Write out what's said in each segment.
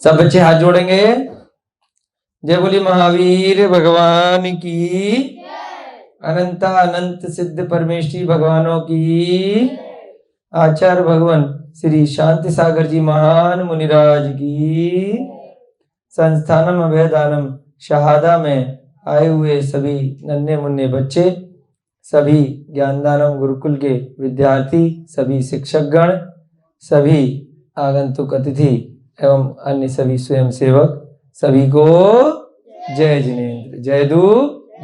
सब बच्चे हाथ जोड़ेंगे। जय बोली महावीर भगवान की, अनंता अनंत सिद्ध परमेश्वरी भगवानों की, आचार्य भगवान श्री शांति सागर जी महान मुनिराज की, संस्थानम अभयदानम शहादा में आए हुए सभी नन्हे मुन्ने बच्चे, सभी ज्ञानदानम गुरुकुल के विद्यार्थी, सभी शिक्षकगण, सभी आगंतुक अतिथि एवं अन्य सभी स्वयं सेवक, सभी को जय जिनेन्द्र, जय दू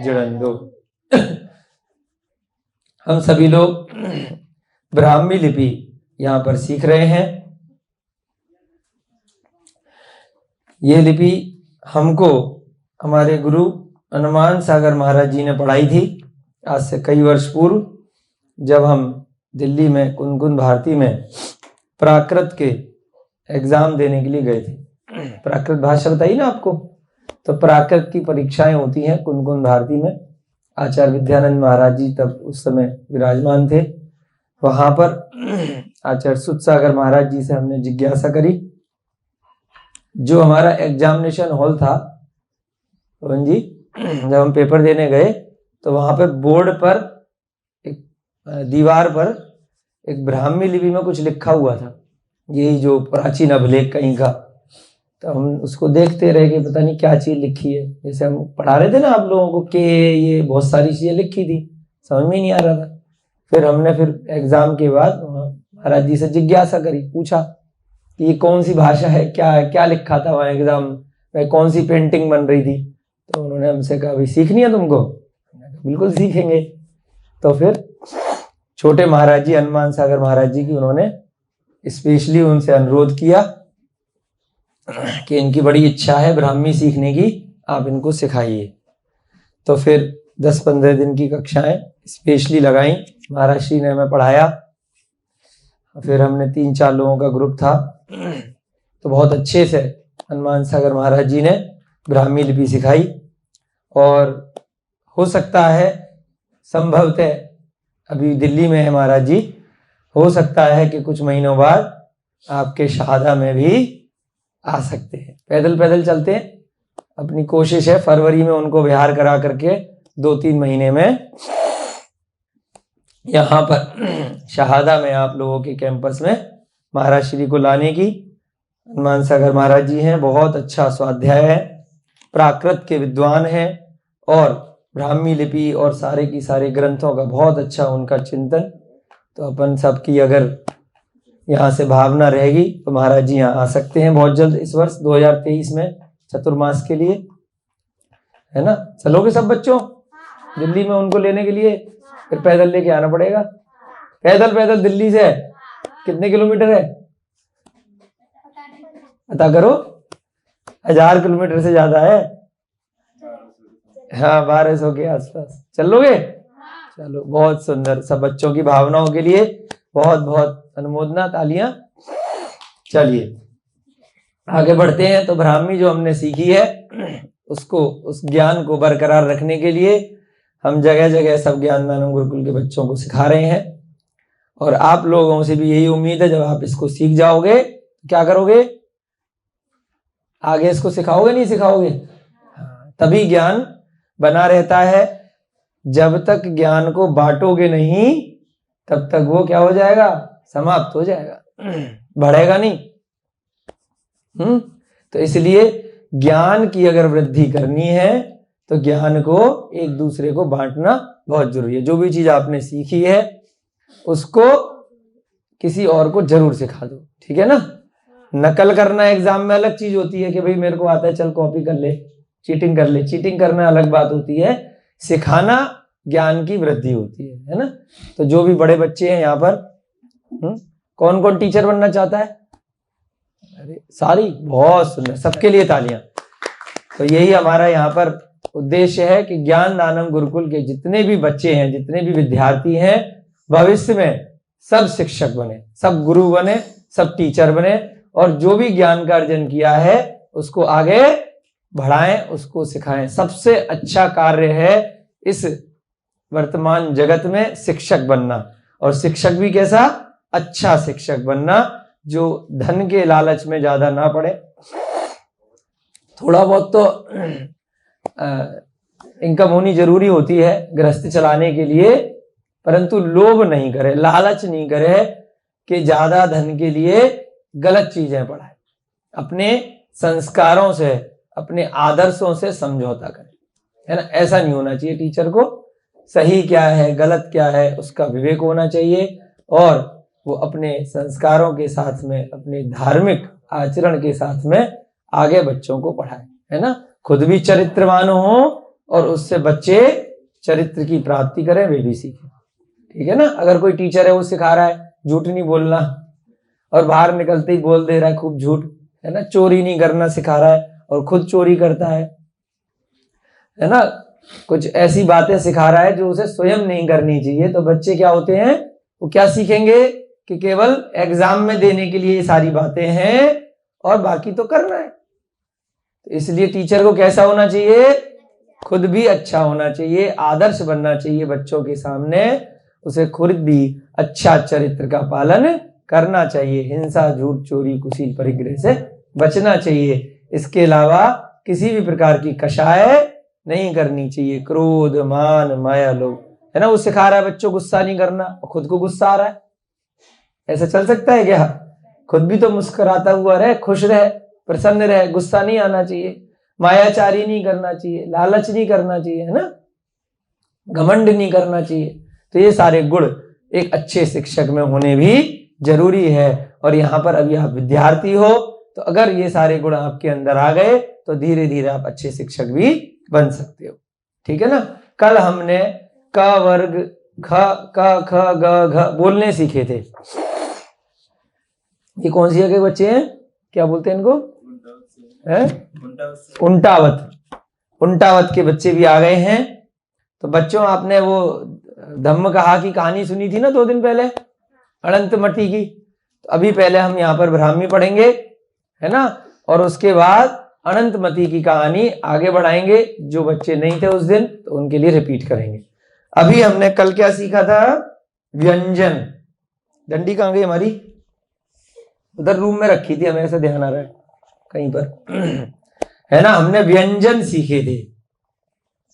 जड़ंदो। हम सभी लोग ब्राह्मी लिपि यहाँ पर सीख रहे हैं। ये लिपि हमको हमारे गुरु हनुमान सागर महाराज जी ने पढ़ाई थी आज से कई वर्ष पूर्व, जब हम दिल्ली में कुनकुन भारती में प्राकृत के एग्जाम देने के लिए गए थे। प्राकृत भाषा बताइए ना आपको, तो प्राकृत की परीक्षाएं होती हैं कुनकुन भारती में। आचार्य विद्यानंद महाराज जी तब उस समय विराजमान थे। वहां पर आचार्य सुध सागर महाराज जी से हमने जिज्ञासा करी। जो हमारा एग्जामिनेशन हॉल था पवन जी, जब हम पेपर देने गए तो वहां पर बोर्ड पर एक दीवार पर एक ब्राह्मी लिपि में कुछ लिखा हुआ था, यही जो प्राचीन अभिलेख कहीं का। तो हम उसको देखते रहे कि पता नहीं क्या चीज लिखी है। जैसे हम पढ़ा रहे थे ना आप लोगों को कि ये बहुत सारी चीजें लिखी थी, समझ में नहीं आ रहा था। फिर हमने एग्जाम के बाद महाराज जी से जिज्ञासा करी, पूछा कि ये कौन सी भाषा है, क्या क्या लिखा था वहाँ एग्जाम में, कौन सी पेंटिंग बन रही थी। तो उन्होंने हमसे कहा भाई सीखनी है तुमको? बिल्कुल सीखेंगे। तो फिर छोटे महाराज जी हनुमान सागर महाराज जी की उन्होंने स्पेशली उनसे अनुरोध किया कि इनकी बड़ी इच्छा है ब्राह्मी सीखने की, आप इनको सिखाइए। तो फिर 10-15 दिन की कक्षाएं स्पेशली लगाई, महाराज श्री ने हमें पढ़ाया। फिर हमने 3-4 लोगों का ग्रुप था, तो बहुत अच्छे से हनुमान सागर महाराज जी ने ब्राह्मी लिपि सिखाई। और हो सकता है संभवतः अभी दिल्ली में है महाराज जी, हो सकता है कि कुछ महीनों बाद आपके शहादा में भी आ सकते हैं। पैदल पैदल चलते हैं, अपनी कोशिश है फरवरी में उनको बिहार करा करके 2-3 महीने में यहाँ पर शहादा में आप लोगों के कैंपस में महाराज श्री को लाने की। हनुमान सागर महाराज जी हैं, बहुत अच्छा स्वाध्याय है, प्राकृत के विद्वान हैं और ब्राह्मी लिपि और सारे की सारे ग्रंथों का बहुत अच्छा उनका चिंतन। तो अपन सबकी अगर यहाँ से भावना रहेगी तो महाराज जी यहाँ आ सकते हैं बहुत जल्द, इस वर्ष 2023 में चतुर्मास के लिए, है ना? चलोगे सब बच्चों दिल्ली में उनको लेने के लिए? फिर पैदल लेके आना पड़ेगा। पैदल दिल्ली से कितने किलोमीटर है पता करो? 1000 किलोमीटर से ज्यादा है। हाँ, 1200 के आसपास। चलोगे? चलो, बहुत सुंदर। सब बच्चों की भावनाओं के लिए बहुत बहुत अनुमोदना, तालियां। चलिए आगे बढ़ते हैं। तो ब्राह्मी जो हमने सीखी है उसको, उस ज्ञान को बरकरार रखने के लिए हम जगह जगह सब ज्ञानदानम गुरुकुल के बच्चों को सिखा रहे हैं। और आप लोगों से भी यही उम्मीद है, जब आप इसको सीख जाओगे क्या करोगे? आगे इसको सिखाओगे, नहीं सिखाओगे? तभी ज्ञान बना रहता है। जब तक ज्ञान को बांटोगे नहीं तब तक वो क्या हो जाएगा? समाप्त हो जाएगा, बढ़ेगा नहीं। तो इसलिए ज्ञान की अगर वृद्धि करनी है तो ज्ञान को एक दूसरे को बांटना बहुत जरूरी है। जो भी चीज आपने सीखी है उसको किसी और को जरूर सिखा दो, ठीक है ना? नकल करना एग्जाम में अलग चीज होती है कि भाई मेरे को आता है चल कॉपी कर ले, चीटिंग कर ले। चीटिंग करना अलग बात होती है, सिखाना ज्ञान की वृद्धि होती है ना? तो जो भी बड़े बच्चे हैं यहाँ पर, कौन कौन टीचर बनना चाहता है? अरे सारी, बहुत सुंदर, सबके लिए तालियां। तो यही हमारा यहाँ पर उद्देश्य है कि ज्ञान दानम गुरुकुल के जितने भी बच्चे हैं, जितने भी विद्यार्थी हैं, भविष्य में सब शिक्षक बने, सब गुरु बने, सब टीचर बने और जो भी ज्ञान का अर्जन किया है उसको आगे बढ़ाएं, उसको सिखाएं। सबसे अच्छा कार्य है इस वर्तमान जगत में शिक्षक बनना। और शिक्षक भी कैसा? अच्छा शिक्षक बनना, जो धन के लालच में ज्यादा ना पड़े, थोड़ा बहुत तो इनकम होनी जरूरी होती है गृहस्थी चलाने के लिए, परंतु लोभ नहीं करे, लालच नहीं करे कि ज्यादा धन के लिए गलत चीजें पढ़ाए। अपने संस्कारों से, अपने आदर्शों से समझौता करे, है ना। ऐसा नहीं होना चाहिए। टीचर को सही क्या है गलत क्या है उसका विवेक होना चाहिए, और वो अपने संस्कारों के साथ में, अपने धार्मिक आचरण के साथ में आगे बच्चों को पढ़ाए, है ना। खुद भी चरित्रवान हो और उससे बच्चे चरित्र की प्राप्ति करें, वे भी सीखें, ठीक है ना। अगर कोई टीचर है वो सिखा रहा है झूठ नहीं बोलना, और बाहर निकलते ही बोल दे रहा है खूब झूठ, है ना, चोरी नहीं करना सिखा रहा है और खुद चोरी करता है ना, कुछ ऐसी बातें सिखा रहा है जो उसे स्वयं नहीं करनी चाहिए, तो बच्चे क्या होते हैं, वो क्या सीखेंगे कि केवल एग्जाम में देने के लिए ये सारी बातें हैं और बाकी तो करना है। तो इसलिए टीचर को कैसा होना चाहिए, खुद भी अच्छा होना चाहिए, आदर्श बनना चाहिए बच्चों के सामने, उसे खुद भी अच्छा चरित्र का पालन करना चाहिए, हिंसा झूठ चोरी कुशील परिग्रह से बचना चाहिए। इसके अलावा किसी भी प्रकार की कषाय नहीं करनी चाहिए, क्रोध मान माया लोभ, है ना। वो सिखा रहा है बच्चों गुस्सा नहीं करना और खुद को गुस्सा आ रहा है, ऐसा चल सकता है क्या। खुद भी तो मुस्कुराता हुआ रहे, खुश रहे, प्रसन्न रहे, गुस्सा नहीं आना चाहिए, मायाचारी नहीं करना चाहिए, लालच नहीं करना चाहिए, है ना, घमंड नहीं करना चाहिए। तो ये सारे गुण एक अच्छे शिक्षक में होने भी जरूरी है। और यहाँ पर अभी आप विद्यार्थी हो, तो अगर ये सारे गुण आपके अंदर आ गए तो धीरे धीरे आप अच्छे शिक्षक भी बन सकते हो, ठीक है ना। कल हमने क वर्ग ख क ख ग घ बोलने सीखे थे। ये कौन सी जगह बच्चे हैं, क्या बोलते हैं इनको, उल्टावत। उल्टावत के बच्चे भी आ गए हैं। तो बच्चों आपने वो धम्म कहा की कहानी सुनी थी ना 2 दिन पहले, अनंत मटी की। तो अभी पहले हम यहाँ पर ब्राह्मी पढ़ेंगे, है ना, और उसके बाद अनंतमती की कहानी आगे बढ़ाएंगे। जो बच्चे नहीं थे उस दिन तो उनके लिए रिपीट करेंगे। अभी हमने कल क्या सीखा था, व्यंजन। डंडी कहाँ गई हमारी, उधर रूम में रखी थी, हमें ऐसा ध्यान आ रहा है कहीं पर है ना। हमने व्यंजन सीखे थे।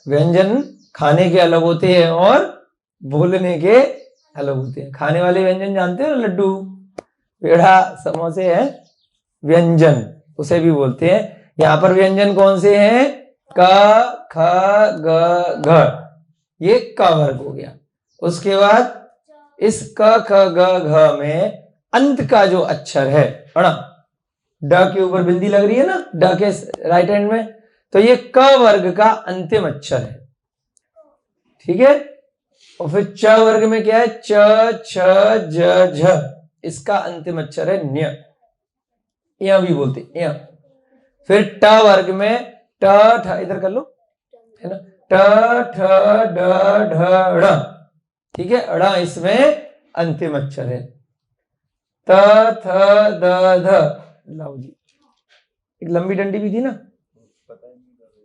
व्यंजन खाने के अलग होते हैं और बोलने के अलग होते हैं। खाने वाले व्यंजन जानते हो, लड्डू पेड़ा समोसे हैं, व्यंजन उसे भी बोलते हैं। यहाँ पर व्यंजन कौन से हैं, क ख ग घ, ये क वर्ग हो गया। उसके बाद इस क ख ग घ में अंत का जो अक्षर है अण, ड के ऊपर बिंदी लग रही है ना, ड के राइट हैंड में, तो ये क वर्ग का अंतिम अक्षर है, ठीक है। और फिर च वर्ग में क्या है, च छ ज झ, इसका अंतिम अक्षर है न्य, या भी बोलते या। फिर ट वर्ग में ट ठ, इधर कर लो, है ना, ट ठ ड ढ ड़, ठीक है। अड़ा इसमें अंतिम अक्षर है। त थ द ध, लाओ जी। एक लंबी डंडी भी थी ना,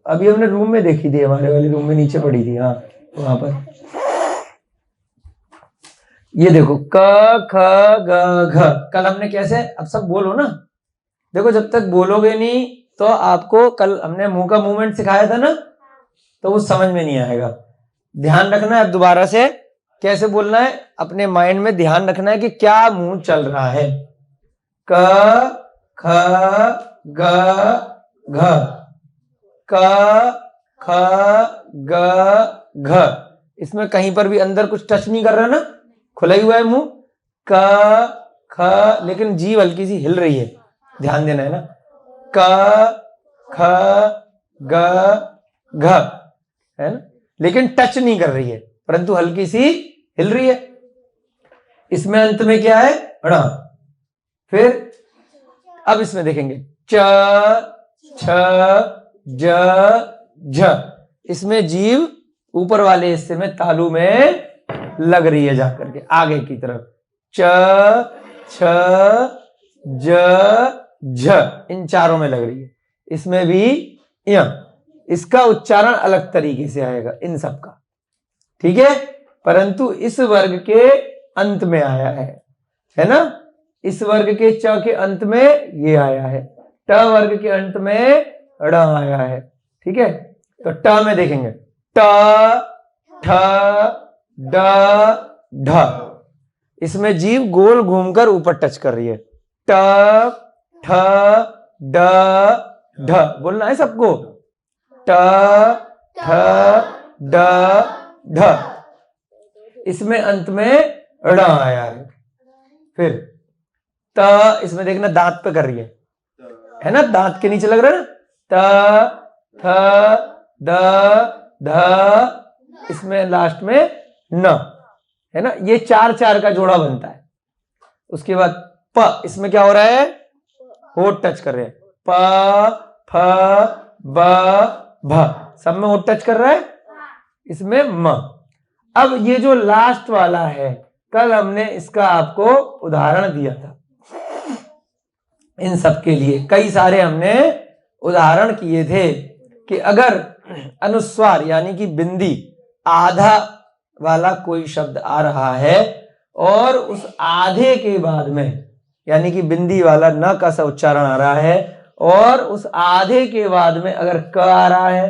अभी हमने रूम में देखी थी, हमारे वाले रूम में नीचे पड़ी थी, हाँ वहां पर। ये देखो क ख ग घ, कल हमने कैसे, अब सब बोलो ना, देखो जब तक बोलोगे नहीं तो आपको, कल हमने मुंह का मूवमेंट सिखाया था ना, तो वो समझ में नहीं आएगा। ध्यान रखना है, अब दोबारा से कैसे बोलना है, अपने माइंड में ध्यान रखना है कि क्या मुंह चल रहा है। क ख ग घ, क ख ग घ, इसमें कहीं पर भी अंदर कुछ टच नहीं कर रहा ना, खुला ही हुआ है मुंह। क ख, लेकिन जीभ हल्की सी हिल रही है, ध्यान देना है ना। क ख ग घ, है ना, लेकिन टच नहीं कर रही है, परंतु हल्की सी हिल रही है। इसमें अंत में क्या है, ण। फिर अब इसमें देखेंगे च छ ज झ, इसमें जीव ऊपर वाले हिस्से में तालू में लग रही है जाकर के आगे की तरफ। च छ ज झ, इन चारों में लग रही है। इसमें भी य, इसका उच्चारण अलग तरीके से आएगा इन सब का, ठीक है, परंतु इस वर्ग के अंत में आया है ना। इस वर्ग के च के अंत में ये आया है, ट वर्ग के अंत में ड़ आया है। ठीक है, तो ट में देखेंगे ट ठ ड ढ, इसमें जीभ गोल घूमकर ऊपर टच कर रही है। ट ठ ड ढ बोलना है सबको। ट ठ ड ढ, इसमें अंत में ड़ आया है। फिर त, इसमें देखना दांत पे कर रही है ना, दांत के नीचे लग रहा है ना। त थ द ध, इसमें लास्ट में न है ना, ये 4 का जोड़ा बनता है। उसके बाद प, इसमें क्या हो रहा है, होठ टच कर रहे हैं। प फ ब भ, सब में होठ टच कर रहा है, इसमें म। अब ये जो लास्ट वाला है, कल हमने इसका आपको उदाहरण दिया था। इन सब के लिए कई सारे हमने उदाहरण किए थे कि अगर अनुस्वार यानी कि बिंदी आधा वाला कोई शब्द आ रहा है और उस आधे के बाद में यानी कि बिंदी वाला न का सा उच्चारण आ रहा है और उस आधे के बाद में अगर क आ रहा है,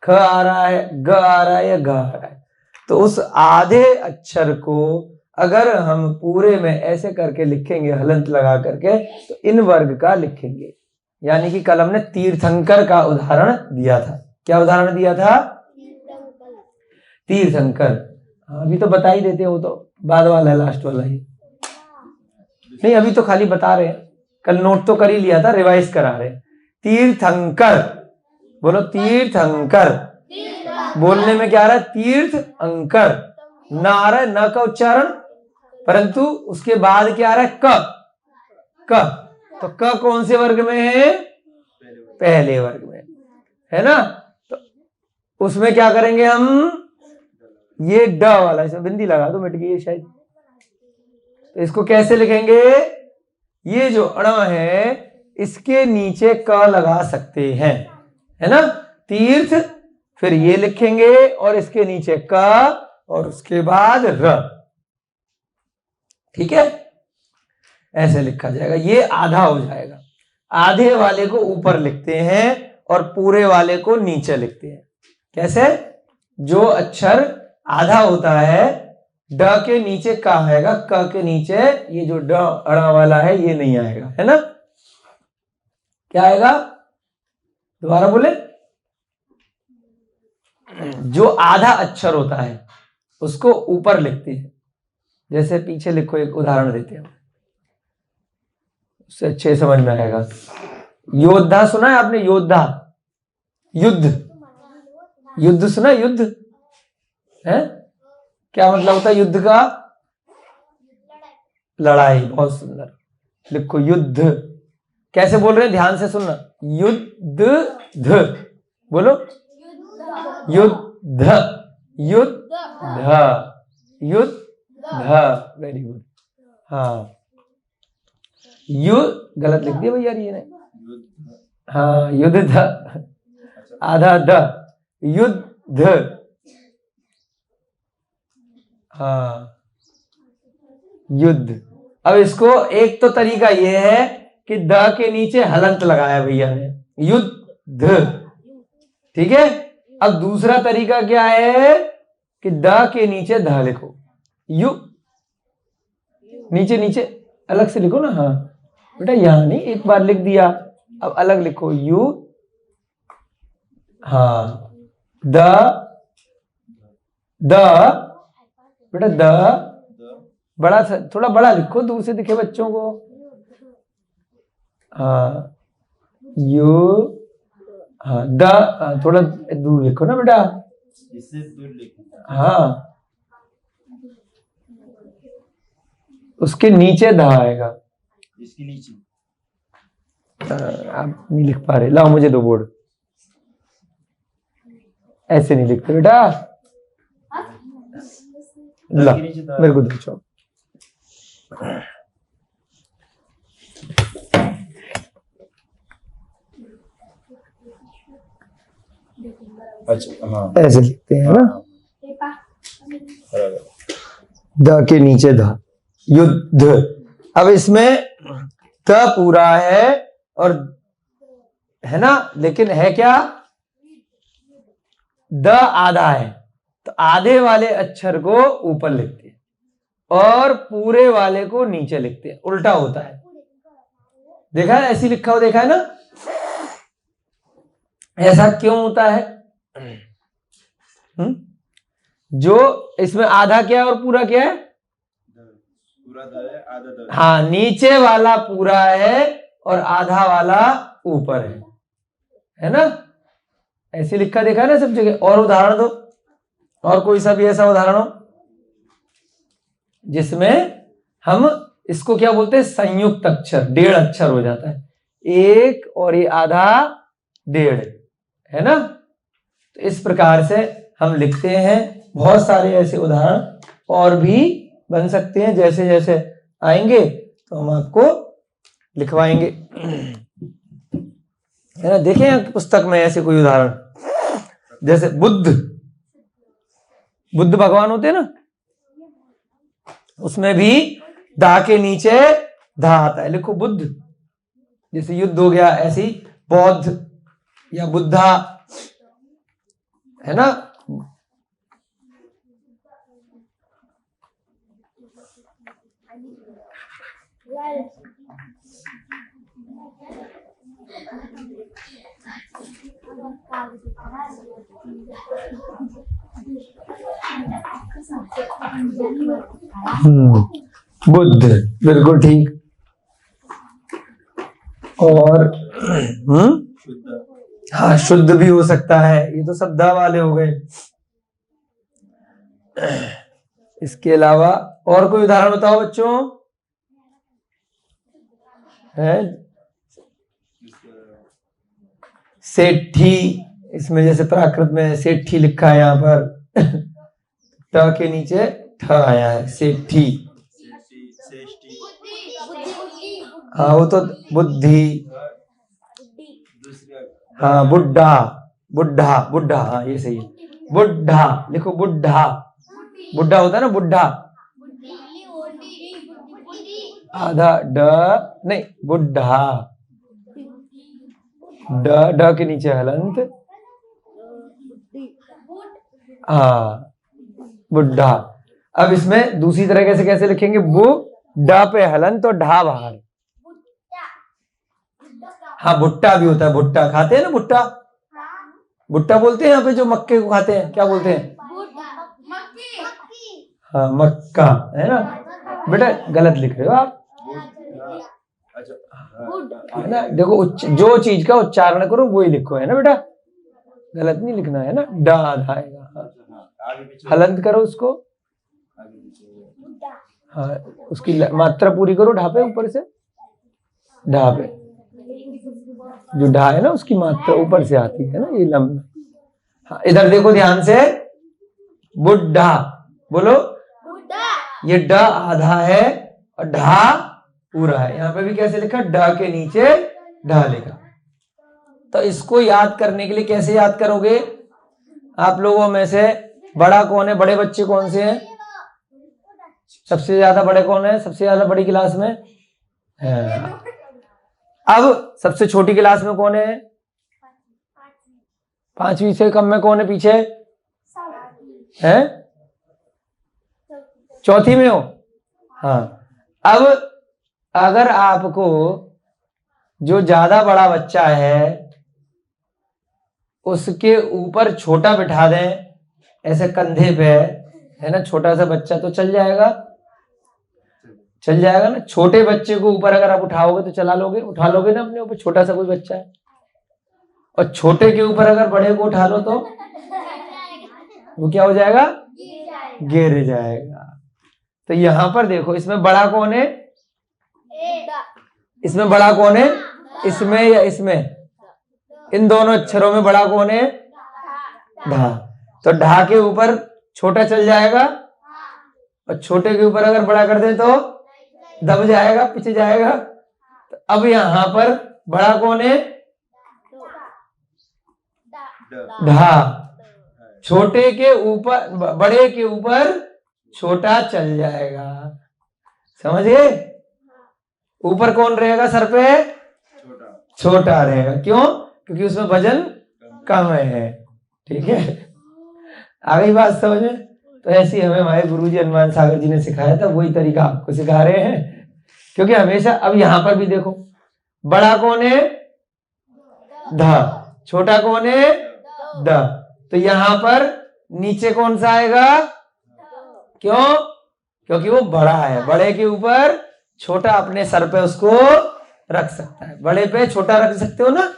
ख आ रहा है, ग आ रहा है या घ आ रहा है, तो उस आधे अक्षर को अगर हम पूरे में ऐसे करके लिखेंगे हलंत लगा करके, तो इन वर्ग का लिखेंगे। यानी कि कल हमने तीर्थंकर का उदाहरण दिया था। क्या उदाहरण दिया था? तीर्थंकर। अभी तो बता ही देते हो, तो बाद वाला है, लास्ट वाला ही नहीं, अभी तो खाली बता रहे हैं। कल नोट तो कर ही लिया था, रिवाइज करा रहे। तीर्थंकर बोलो, तीर्थंकर। बोलने में क्या आ रहा है? तीर्थ अंकर। ना आ रहा है न का उच्चारण, परंतु उसके बाद क्या आ रहा है? क। तो क कौन से वर्ग में है? पहले वर्ग में है ना। तो उसमें क्या करेंगे हम? ये ड वाला, इसमें बिंदी लगा दो, मिट गई शायद। तो इसको कैसे लिखेंगे? ये जो अण है इसके नीचे क लगा सकते हैं, है ना। तीर्थ, फिर ये लिखेंगे और इसके नीचे क और उसके बाद र। ठीक है, ऐसे लिखा जाएगा। ये आधा हो जाएगा। आधे वाले को ऊपर लिखते हैं और पूरे वाले को नीचे लिखते हैं। कैसे? जो अक्षर आधा होता है, ड के नीचे क आएगा, क के नीचे ये जो ड अड़ा वाला है ये नहीं आएगा, है ना। क्या आएगा? दोबारा बोले। जो आधा अक्षर होता है उसको ऊपर लिखते हैं। जैसे पीछे लिखो, एक उदाहरण देते हैं, उससे अच्छे समझ में आएगा। योद्धा सुना है आपने? योद्धा, युद्ध, युद्ध सुना? युद्ध है, क्या मतलब होता है युद्ध का? लड़ाई। बहुत सुंदर, लिखो युद्ध। कैसे बोल रहे हैं? ध्यान से सुनना। युद्ध ध, बोलो युद्ध, युद्ध, युद्ध, वेरी गुड। हाँ, यु गलत लिख दिया भैया ये ने। हाँ, युद्ध, आधा द, युद्ध। हाँ, युद्ध। अब इसको एक तो तरीका ये है कि द के नीचे हलंत लगाया भैया ने, युद्ध। ठीक है। अब दूसरा तरीका क्या है कि द के नीचे ध लिखो, यु, नीचे नीचे अलग से लिखो ना। हाँ बेटा, यहां नहीं, एक बार लिख दिया, अब अलग लिखो, यू। हाँ, द बेटा, द बड़ा, थोड़ा बड़ा लिखो, दूर से दिखे बच्चों को। हाँ, यू, हाँ, द थोड़ा दूर लिखो ना बेटा, इससे दूर लिखो। हाँ, उसके नीचे ध आएगा, इसके नीचे। आप नहीं लिख पा रहे, लाओ मुझे दो बोर्ड। ऐसे नहीं लिखते बेटा, ला मेरे को दो। अच्छा, हाँ, ऐसे लिखते हैं ना, द के नीचे ध, युद्ध। अब इसमें त पूरा है और है ना, लेकिन है क्या, द आधा है, तो आधे वाले अक्षर को ऊपर लिखते हैं और पूरे वाले को नीचे लिखते हैं, उल्टा होता है। देखा है, ऐसी लिखा हो देखा है ना, ऐसा क्यों होता है? जो इसमें आधा क्या है और पूरा क्या है? पूरा द है, आधा द है। हाँ, नीचे वाला पूरा है और आधा वाला ऊपर है ना, ऐसे लिखा देखा है ना सब जगह। और उदाहरण दो, और कोई सा भी ऐसा उदाहरण हो जिसमें हम इसको क्या बोलते हैं, संयुक्त अक्षर, 1.5 अक्षर हो जाता है, 1 और ये आधा 1.5, है ना। तो इस प्रकार से हम लिखते हैं। बहुत सारे ऐसे उदाहरण और भी बन सकते हैं, जैसे जैसे आएंगे तो हम आपको लिखवाएंगे, है ना। देखें पुस्तक में ऐसे कोई उदाहरण, जैसे बुद्ध भगवान होते हैं ना, उसमें भी दा के नीचे धा आता है, लिखो बुद्ध। जैसे युद्ध हो गया, ऐसी बौद्ध या बुद्धा, है ना। बुद्ध, बिल्कुल ठीक। और हाँ, शुद्ध भी हो सकता है, ये तो सब दा वाले हो गए। इसके अलावा और कोई उदाहरण बताओ बच्चों, है? सेठी, इसमें जैसे प्राकृत में सेठी लिखा है, यहाँ पर ट के नीचे ठ आया है, सेठी। हाँ, वो तो बुद्धि। हाँ, बुढ़ा, हाँ ये सही है, बुढ़ा लिखो, बुढ़ा होता है ना, बुढ़ा आधा ड नहीं, बुढ़ा, ड के नीचे हलंत, हाँ बुढ़ा। अब इसमें दूसरी तरह से कैसे लिखेंगे, बु ड पे हलंत और ढा बाहर। हाँ, भुट्टा भी होता है, भुट्टा खाते हैं ना, भुट्टा बोलते हैं यहाँ पे जो मक्के को खाते हैं, क्या बोलते हैं? हाँ, मक्का, है ना। बेटा गलत लिख रहे हो आप, है ना। देखो जो चीज का उच्चारण करो वही लिखो, है ना बेटा, गलत नहीं लिखना, है ना। डा आएगा, हलंत करो उसको, हाँ उसकी मात्रा पूरी करो, ढापे ऊपर से, ढापे जो ढा है ना उसकी मात्रा ऊपर से आती है ना, ये लंबा। हाँ, इधर देखो ध्यान से, बुढ़ा बोलो, ये ड आधा है और ढा पूरा है। यहाँ पे भी कैसे लिखा, ड के नीचे ढा लिखा। तो इसको याद करने के लिए कैसे याद करोगे? आप लोगों में से बड़ा कौन है, बड़े बच्चे कौन से हैं? सबसे ज्यादा बड़े कौन है, सबसे ज्यादा बड़ी क्लास में है। अब सबसे छोटी क्लास में कौन है? 5वीं से कम में कौन है पीछे है? 4थी में हो। हाँ, अब अगर आपको जो ज्यादा बड़ा बच्चा है उसके ऊपर छोटा बिठा दें, ऐसे कंधे पे, है ना, छोटा सा बच्चा तो चल जाएगा ना। छोटे बच्चे को ऊपर अगर आप उठाओगे तो चला लोगे, उठा लोगे ना अपने ऊपर, छोटा सा कोई बच्चा है। और छोटे के ऊपर अगर बड़े को उठा लो तो वो क्या हो जाएगा, गिर जाएगा। तो यहां पर देखो, इसमें बड़ा कौन है, इसमें बड़ा कौन है, इसमें या इसमें? इन दोनों अक्षरों में बड़ा कौन है? ढा। तो ढा के ऊपर छोटा चल जाएगा और छोटे के ऊपर अगर बड़ा कर दे तो दब जाएगा, पीछे जाएगा। तो अब यहां पर बड़ा कौन है? ढा। छोटे के ऊपर, बड़े के ऊपर छोटा चल जाएगा, समझ गए? ऊपर कौन रहेगा सर पे? छोटा रहेगा। क्यों? क्योंकि उसमें वजन कम है। ठीक है, आ गई बात समझ में? तो ऐसे ही हमें हमारे गुरुजी हनुमान सागर जी ने सिखाया था, वही तरीका आपको सिखा रहे हैं। क्योंकि हमेशा, अब यहां पर भी देखो, बड़ा कौन है? ध। छोटा कौन है? द। तो यहां पर नीचे कौन सा आएगा? क्यों? क्योंकि वो बड़ा है, बड़े के ऊपर छोटा अपने सर पे उसको रख सकता है। बड़े पे छोटा रख सकते हो ना?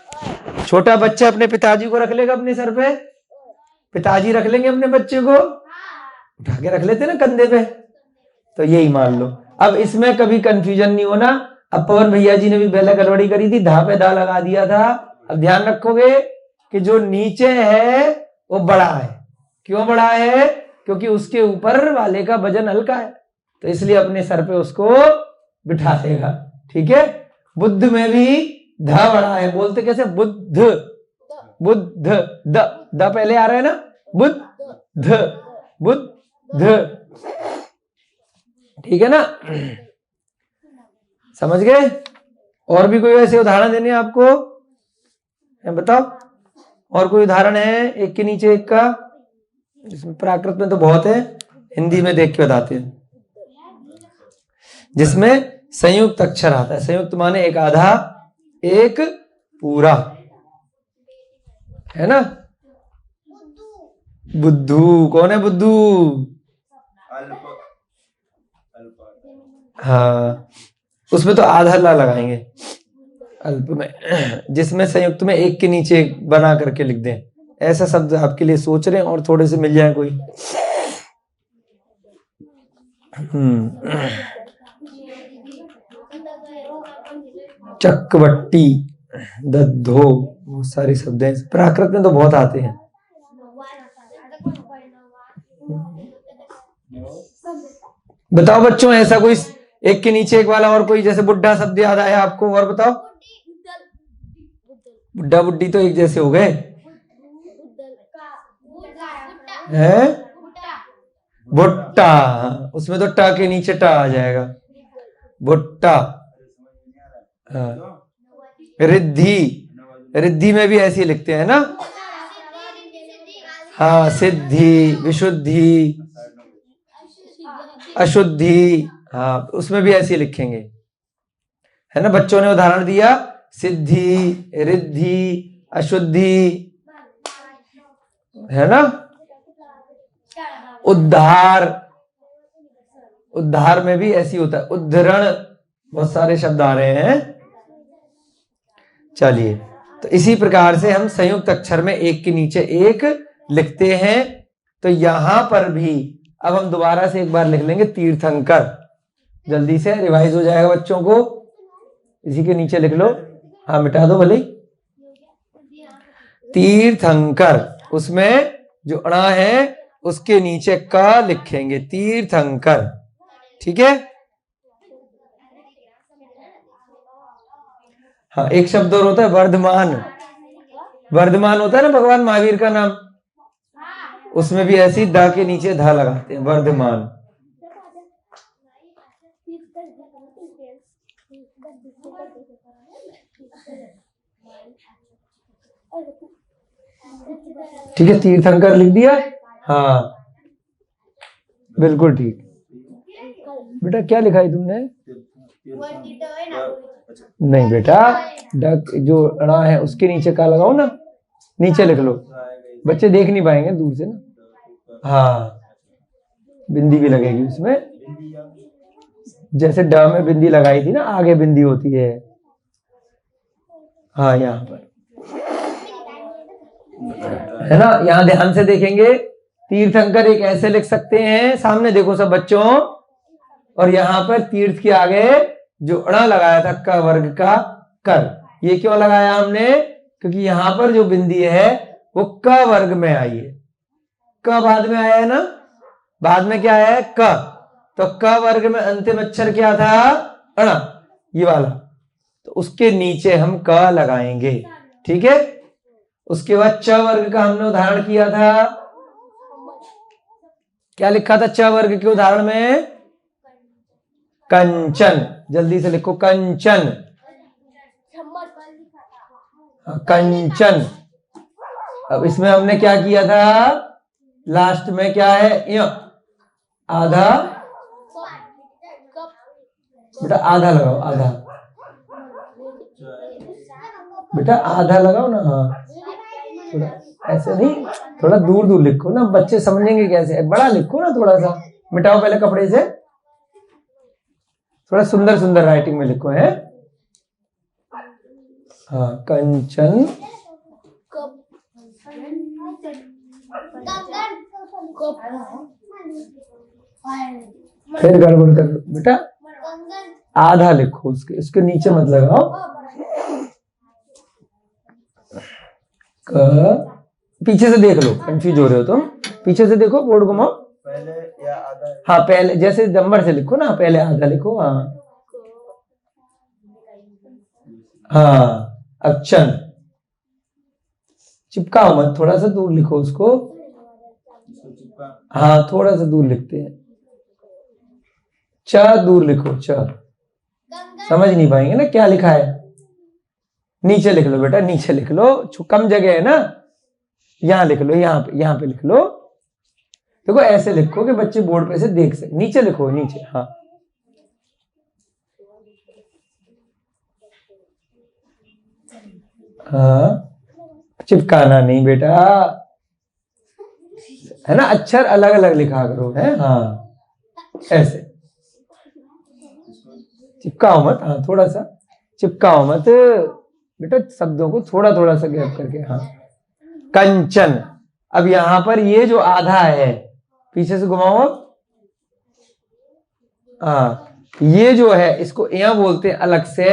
छोटा बच्चा अपने पिताजी को रख लेगा अपने सर पे, पिताजी रख लेंगे अपने बच्चे को, उठा के रख लेते ना कंधे पे। तो यही मान लो। अब इसमें कभी कंफ्यूजन नहीं होना। अब पवन भैया जी ने भी पहले गड़बड़ी करी थी, धा पे दा लगा दिया था। अब ध्यान रखोगे कि जो नीचे है वो बड़ा है। क्यों बड़ा है? क्योंकि उसके ऊपर वाले का वजन हल्का है, तो इसलिए अपने सर पे उसको बिठा देगा। ठीक है, बुद्ध में भी ध बड़ा है। बोलते कैसे? बुद्ध, बुद्ध, द पहले आ रहा है ना, बुद्ध, बुद्ध। ठीक है ना, समझ गए? और भी कोई ऐसे उदाहरण देने हैं आपको? बताओ, और कोई उदाहरण है एक के नीचे एक का? इसमें प्राकृत में तो बहुत है, हिंदी में देख के बताते हैं। जिसमें संयुक्त अक्षर आता है। संयुक्त माने एक आधा एक पूरा, है ना? बुद्धू, कौन है बुद्धू? हाँ, उसमें तो आधा ला लगाएंगे अल्प में। जिसमें संयुक्त में एक के नीचे एक बना करके लिख दें, ऐसा शब्द आपके लिए सोच रहे हैं, और थोड़े से मिल जाए कोई। चक्रवट्टी, दद्धो, बहुत सारे शब्द हैं प्राकृत में तो बहुत आते हैं। बताओ बच्चों, ऐसा कोई एक के नीचे एक वाला और कोई, जैसे बुढ़ा शब्द याद आया आपको? और बताओ। बुढ़ा बुड्ढी तो एक जैसे हो गए हैं। भुट्टा, उसमें तो टा के नीचे टा आ जाएगा, भुट्टा। हाँ, रिद्धि, रिद्धि में भी ऐसे लिखते हैं ना? हाँ, सिद्धि, विशुद्धि, अशुद्धि, हाँ, उसमें भी ऐसे लिखेंगे, है ना? बच्चों ने उदाहरण दिया, सिद्धि, रिद्धि, अशुद्धि, है ना? उद्धार, उद्धार में भी ऐसी होता है, उद्धरण, बहुत सारे शब्द आ रहे हैं। चलिए, तो इसी प्रकार से हम संयुक्त अक्षर में एक के नीचे एक लिखते हैं। तो यहां पर भी अब हम दोबारा से एक बार लिख लेंगे, तीर्थंकर। जल्दी से रिवाइज हो जाएगा बच्चों को। इसी के नीचे लिख लो, हाँ मिटा दो भले। तीर्थंकर, उसमें जो अणा है उसके नीचे का लिखेंगे, तीर्थंकर। ठीक है, हाँ, एक शब्द और होता है वर्धमान। वर्धमान होता है ना भगवान महावीर का नाम, उसमें भी ऐसी द के नीचे धा लगाते हैं, वर्धमान। ठीक है, तीर्थंकर लिख दिया। हाँ बिल्कुल ठीक। बेटा क्या लिखा है तुमने? नहीं बेटा, डक जो अड़ा है उसके नीचे का लगाओ ना, नीचे लिख लो, बच्चे देख नहीं पाएंगे दूर से ना। हाँ, बिंदी भी लगेगी उसमें, जैसे ड में बिंदी लगाई थी ना, आगे बिंदी होती है। हाँ, यहाँ पर है ना, यहाँ ध्यान से देखेंगे। तीर्थंकर एक ऐसे लिख सकते हैं, सामने देखो सब बच्चों, और यहाँ पर तीर्थ के आगे जो अड़ा लगाया था क वर्ग का कर, ये क्यों लगाया हमने? क्योंकि यहाँ पर जो बिंदी है वो क वर्ग में आई है। क बाद में आया है ना, बाद में क्या आया है? क। तो क वर्ग में अंतिम अक्षर क्या था? अणा, ये वाला। तो उसके नीचे हम क लगाएंगे। ठीक है, उसके बाद च वर्ग का हमने उदाहरण किया था। क्या लिखा था च वर्ग के उदाहरण में? कंचन। जल्दी से लिखो, कंचन। कंचन। अब इसमें हमने क्या किया था, लास्ट में क्या है, आधा, बेटा आधा लगाओ, आधा, बेटा आधा लगाओ ना। हाँ थोड़ा ऐसे नहीं, थोड़ा दूर दूर लिखो ना, बच्चे समझेंगे कैसे, बड़ा लिखो ना थोड़ा सा। मिटाओ पहले कपड़े से, थोड़ा सुंदर सुंदर राइटिंग में लिखो है। हाँ कंचन, फिर गड़बड़ कर लो बेटा, आधा लिखो, उसके नीचे मत लगाओ। पीछे से देख लो, कंफ्यूज हो रहे हो तुम, पीछे से देखो, बोर्ड घुमाओ। पहले या आधा? हाँ पहले, जैसे नंबर से लिखो ना, पहले आधा लिखो। हाँ हाँ, अक्षन, चिपकाओ मत, थोड़ा सा दूर लिखो उसको। हाँ थोड़ा सा दूर लिखते हैं, च दूर लिखो, च समझ नहीं पाएंगे ना क्या लिखा है। नीचे लिख लो बेटा, नीचे लिख लो, कम जगह है ना, यहाँ लिख लो, यहाँ पे लिख लो। देखो ऐसे लिखो कि बच्चे बोर्ड पे से देख सके, नीचे लिखो, नीचे। हाँ हाँ, चिपकाना नहीं बेटा, है ना, अक्षर अलग अलग लिखा करो, है। हाँ ऐसे चिपकाओ मत, हाँ थोड़ा सा चिपकाओ मत बेटा, शब्दों को थोड़ा थोड़ा सा गैप करके। हाँ कंचन। अब यहां पर ये जो आधा है, पीछे से घुमाओ अब। हाँ ये जो है, इसको यहाँ बोलते हैं अलग से,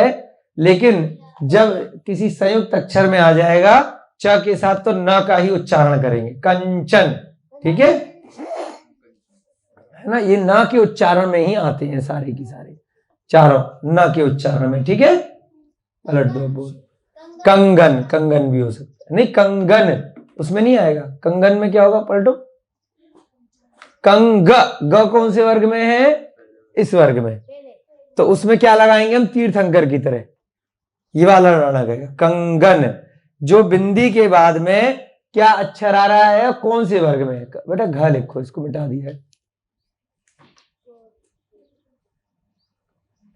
लेकिन जब किसी संयुक्त अक्षर में आ जाएगा च के साथ, तो न का ही उच्चारण करेंगे, कंचन। ठीक है ना, ये न के उच्चारण में ही आते हैं सारे की सारे, चारों न के उच्चारण में। ठीक है, पलट दो, बोल। कंगन, कंगन भी हो सकता है, नहीं कंगन उसमें नहीं आएगा, कंगन में क्या होगा, पलटो। कंग, ग कौन से वर्ग में है, इस वर्ग में, तो उसमें क्या लगाएंगे हम, तीर्थंकर की तरह, ये वाला लगेगा कंगन। जो बिंदी के बाद में क्या अक्षर आ रहा है, कौन से वर्ग में, बेटा घ लिखो, इसको मिटा दिया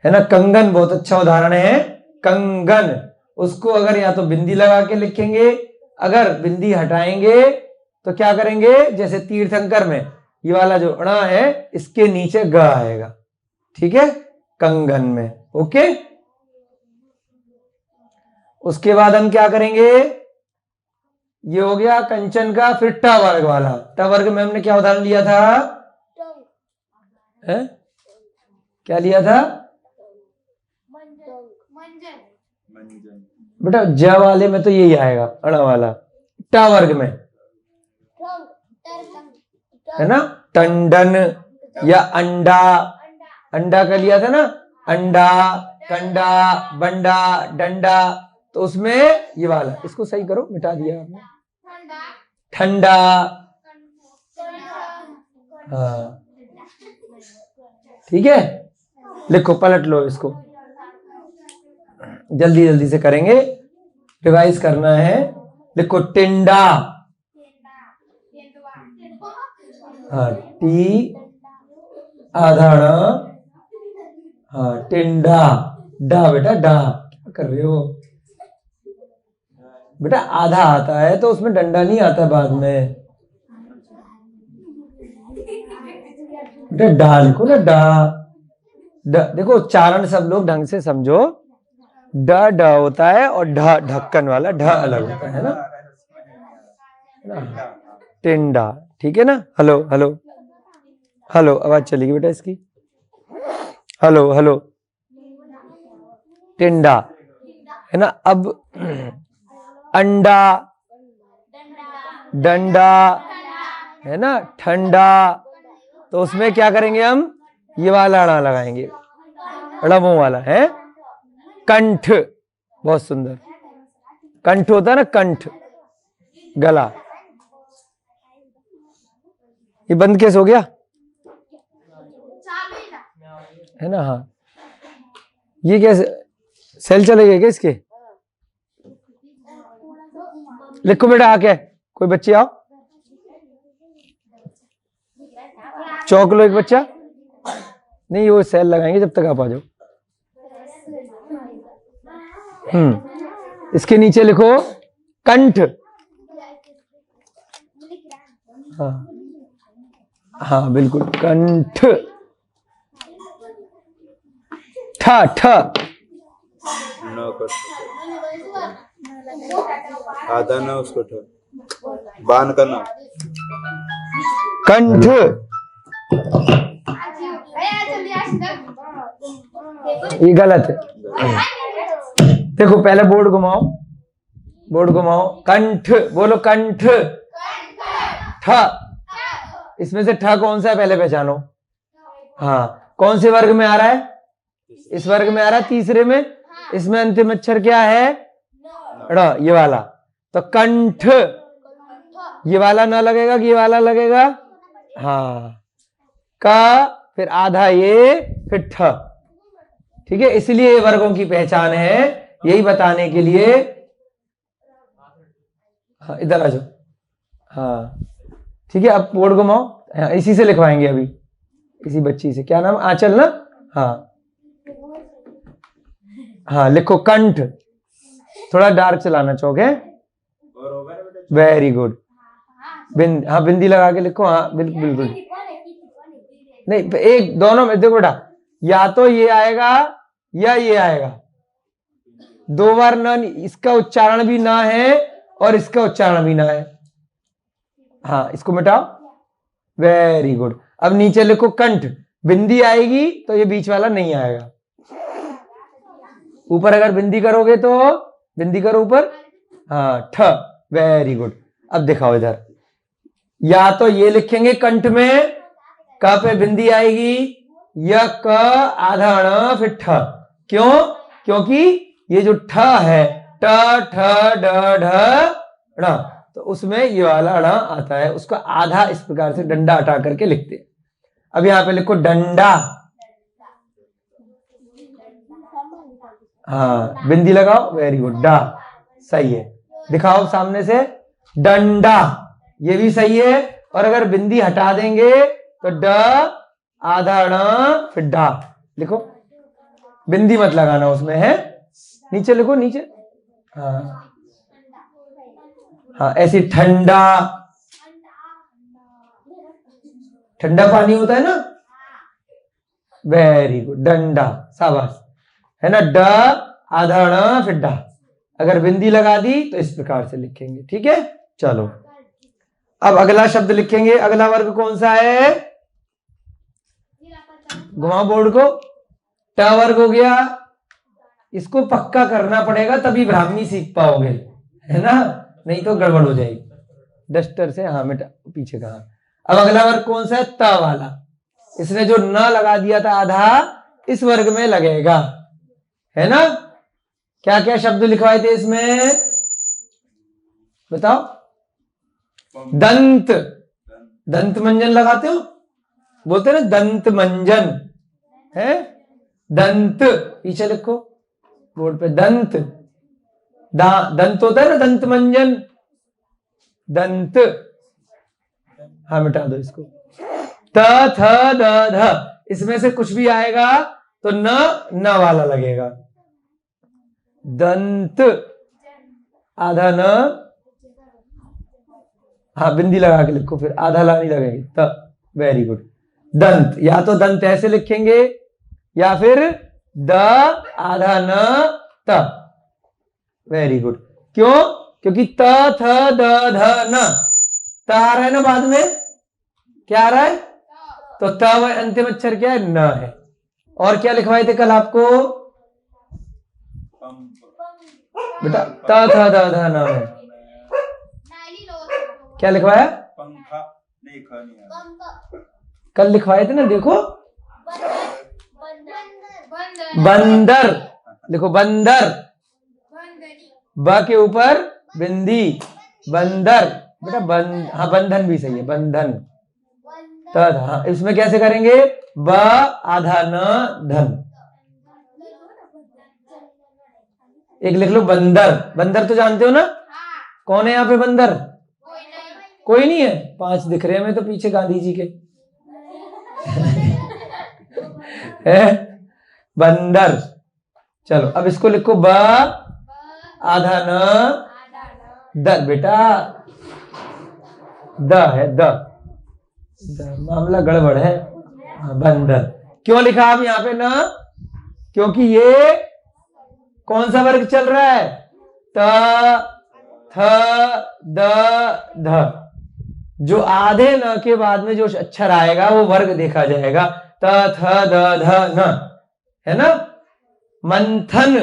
है ना। कंगन बहुत अच्छा उदाहरण है, कंगन। उसको अगर या तो बिंदी लगा के लिखेंगे, अगर बिंदी हटाएंगे तो क्या करेंगे, जैसे तीर्थंकर में ये वाला जो अणा है, इसके नीचे ग आएगा। ठीक है, कंगन में। ओके, उसके बाद हम क्या करेंगे, ये हो गया कंचन का। फिर ट वर्ग वाला, ट वर्ग में हमने क्या उदाहरण लिया था, है? क्या लिया था बेटा, ज वाले में तो यही आएगा, अणा वाला। ट वर्ग में है ना, टंडन या अंडा, अंडा का लिया था ना, अंडा, कंडा, बंडा, डंडा, तो उसमें ये वाला, इसको सही करो, मिटा दिया आपने, ठंडा। हाँ ठीक है, लिखो, पलट लो इसको, जल्दी जल्दी से करेंगे, रिवाइज करना है। लिखो टिंडा, हाँ टी आधा ण, हाँ टिंडा, डा बेटा, डा, क्या कर रहे हो बेटा, आधा आता है तो उसमें डंडा नहीं आता बाद में, बेटा डा लिखो ना, डा। देखो उच्चारण सब लोग ढंग से समझो, ड ड होता है और ढ ढक्कन वाला ढ अलग होता है ना, टिंडा। ठीक है ना, हेलो हेलो हेलो, आवाज चलेगी बेटा इसकी, हेलो हेलो, टिंडा है ना। अब अंडा, डंडा है ना, ठंडा, तो उसमें क्या करेंगे हम, ये वाला अड़ा लगाएंगे, अड़मों वाला है। कंठ, बहुत सुंदर, कंठ होता है ना, कंठ गला, ये बंद कैसे हो गया, है ना। हाँ ये कैसे, सेल चले गए क्या इसके, लिखो बेटा आके, कोई बच्चे आओ, चौक लो एक बच्चा। नहीं वो सेल लगाएंगे जब तक आप आ जाओ। इसके नीचे लिखो कंठ। हाँ हाँ बिल्कुल, कंठ। ठ ठ न को आधा न उसको ठ, बान का न, कंठ। ये गलत है। देखो पहले बोर्ड घुमाओ, बोर्ड घुमाओ। कंठ बोलो, कंठ। ठ, इसमें से ठ कौन सा है पहले पहचानो। हाँ, कौन से वर्ग में आ रहा है? इस वर्ग में आ रहा है, तीसरे में। इसमें अंतिम अक्षर क्या है? ड़, ये वाला। तो कंठ, ये वाला ना लगेगा कि ये वाला लगेगा? हाँ, का फिर आधा ये फिर ठ। ठीक है, इसलिए ये वर्गों की पहचान है, यही बताने के लिए। हाँ इधर आ जाओ। हाँ ठीक है, अब बोर्ड घुमाओ। हाँ, इसी से लिखवाएंगे अभी, इसी बच्ची से। क्या नाम? आंचल ना? हाँ हाँ, लिखो कंठ। थोड़ा डार्क चलाना चौक है। Very good. बिंद, हाँ बिंदी लगा के लिखो। हाँ बिल्कुल बिल्कुल। नहीं, एक दोनों में देखो बेटा, या तो ये आएगा या ये आएगा। दो बार न, इसका उच्चारण भी ना है और इसका उच्चारण भी ना है। हाँ, इसको मिटाओ। Very good. अब नीचे लिखो कंठ। बिंदी आएगी तो ये बीच वाला नहीं आएगा। ऊपर अगर बिंदी करोगे तो, बिंदी करो ऊपर। हाँ, ठ। Very good. अब दिखाओ इधर, या तो ये लिखेंगे कंठ में, क पे बिंदी आएगी, या क आधा ण फिर ठ। क्यों? क्योंकि ये जो ठ है, ट ठ ड ढ ण, तो उसमें ये वाला ण आता है, उसका आधा इस प्रकार से डंडा हटा करके लिखते हैं। अब यहां पे लिखो डंडा। हाँ बिंदी लगाओ। वेरी गुड, डा सही है। दिखाओ सामने से, डंडा, ये भी सही है। और अगर बिंदी हटा देंगे तो ड आधा ण फिर डा लिखो। बिंदी मत लगाना उसमें, है नीचे लिखो, नीचे। हाँ हाँ, ऐसी ठंडा, ठंडा पानी होता है ना। वेरी गुड, डंडा, शाबाश, है ना। ड आधा ण फिर डा। अगर बिंदी लगा दी तो इस प्रकार से लिखेंगे। ठीक है, चलो अब अगला शब्द लिखेंगे। अगला वर्ग कौन सा है? घुमाओ बोर्ड को। ट वर्ग हो गया। इसको पक्का करना पड़ेगा तभी ब्राह्मी सीख पाओगे, है ना, नहीं तो गड़बड़ हो जाएगी। डस्टर से हाँ मिटा, पीछे कहा। अब अगला वर्ग कौन सा है? त वाला। इसने जो न लगा दिया था आधा, इस वर्ग में लगेगा, है ना। क्या क्या शब्द लिखवाए थे इसमें बताओ? दंत, दंत मंजन लगाते हो, बोलते ना दंत मंजन, है। दंत पीछे लिखो बोर्ड पे, दंत। दंत होता है ना, दंत मंजन, दंत। हाँ मिटा दो इसको। त थ द ध, इसमें से कुछ भी आएगा तो न वाला लगेगा। दंत आधा न, हाँ बिंदी लगा के लिखो, फिर आधा ला नहीं लगेगी। त, वेरी गुड। दंत, या तो दंत ऐसे लिखेंगे या फिर द आधा न त। Very good. क्यों? क्योंकि त थ द ध न, त आ रहा है ना बाद में, क्या आ रहा है? तो त अंतिम अक्षर क्या है? न है। और क्या लिखवाए थे कल आपको बेटा? त थ द ध न है। क्या लिखवाया? पंखा नहीं, खा नहीं कल लिखवाए थे ना, देखो। बंदर लिखो, बंदर। ब के ऊपर बिंदी, बंदर बेटा। हाँ बंधन भी सही है, बंधन। हाँ, इसमें कैसे करेंगे? ब आधा न धन। एक लिख लो बंदर। बंदर तो जानते हो ना, कौन है यहाँ पे बंदर? कोई नहीं है। 5 दिख रहे हैं हमें तो पीछे गांधी जी के। है बंदर। चलो अब इसको लिखो ब आधा न द। बेटा द है द मामला गड़बड़ है। बंदर क्यों लिखा आप यहाँ पे न? क्योंकि ये कौन सा वर्ग चल रहा है? त थ द ध। जो आधे न के बाद में जो अक्षर आएगा वो वर्ग देखा जाएगा। त थ द ध न, है ना? मंथन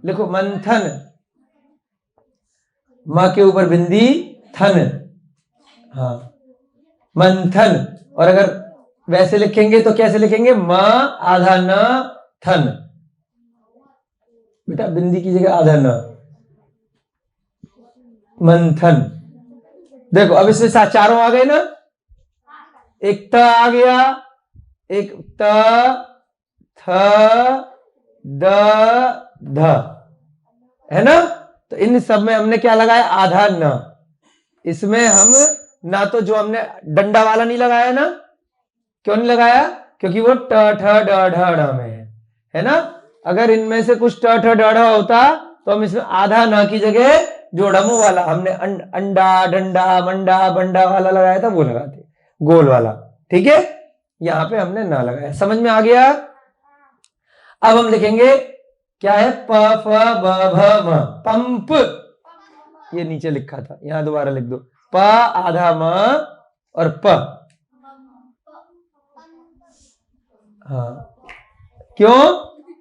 लिखो मंथन, मां के ऊपर बिंदी थन। हाँ मंथन। और अगर वैसे लिखेंगे तो कैसे लिखेंगे? म आधा न थन। बेटा बिंदी की जगह आधा न, मंथन। देखो अब इसमें चारों आ गए ना। एक त आ गया, एक त थ द ध, है ना? तो इन सब में हमने क्या लगाया? आधा न। इसमें हम ना तो जो हमने डंडा वाला नहीं लगाया ना। क्यों नहीं लगाया? क्योंकि वो ट ठ ड ढ ढ में है ना। अगर इनमें से कुछ ट ठ ड ढ होता तो हम इसमें आधा न की जगह जो डमू वाला हमने अंडा डंडा मंडा बंडा वाला लगाया था वो लगाते, गोल वाला। ठीक है, यहां पे हमने ना लगाया। समझ में आ गया? अब हम लिखेंगे क्या है? प फ ब भ म, पंप। ये नीचे लिखा था, यहां दोबारा लिख दो। प आधा म और प। हाँ क्यों?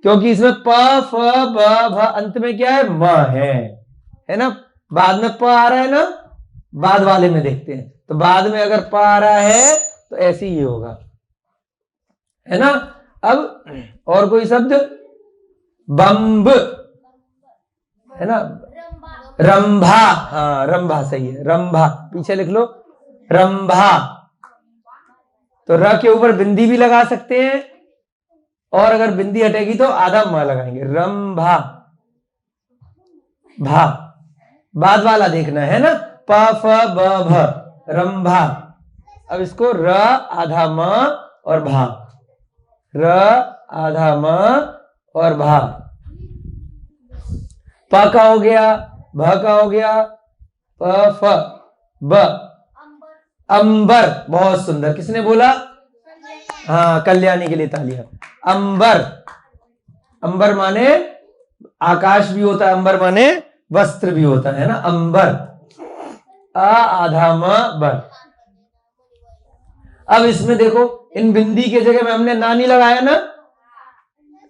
क्योंकि इसमें प फ ब भ अंत में क्या है? म है ना। बाद में प आ रहा है ना, बाद वाले में देखते हैं। तो बाद में अगर प आ रहा है तो ऐसे ही होगा, है ना। अब और कोई शब्द? बम्ब, है ना। रंभा, हाँ रंभा सही है, रंभा। पीछे लिख लो रंभा। तो र के ऊपर बिंदी भी लगा सकते हैं, और अगर बिंदी हटेगी तो आधा म लगाएंगे। रंभा भा, बाद वाला देखना है ना। प फ ब भ, रंभा। अब इसको र आधा म और भा, र आधा म और भा। प का हो गया, भ का हो गया, प फ ब, अंबर। बहुत सुंदर, किसने बोला? हाँ कल्याणी के लिए तालियां। अंबर, अंबर माने आकाश भी होता है, अंबर माने वस्त्र भी होता है ना। अंबर, आ आधा म बर। अब इसमें देखो इन बिंदी के जगह में हमने ना नहीं लगाया ना।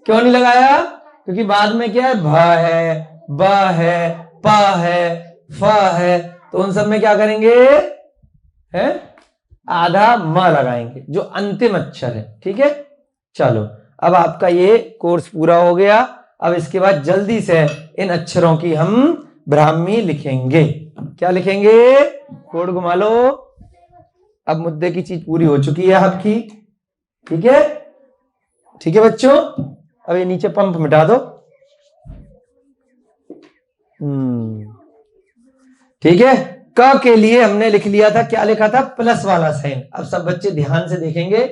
क्यों नहीं लगाया? क्योंकि बाद में क्या है? भ है, ब है, प है, फ है। तो उन सब में क्या करेंगे? है आधा म लगाएंगे, जो अंतिम अक्षर है। ठीक है, चलो अब आपका ये कोर्स पूरा हो गया। अब इसके बाद जल्दी से इन अक्षरों की हम ब्राह्मी लिखेंगे। क्या लिखेंगे? कोड घुमा लो। अब मुद्दे की चीज पूरी हो चुकी है आपकी। ठीक है, ठीक है बच्चों। अब ये नीचे पंप मिटा दो। ठीक है, क के लिए हमने लिख लिया था, क्या लिखा था? प्लस वाला साइन। अब सब बच्चे ध्यान से देखेंगे।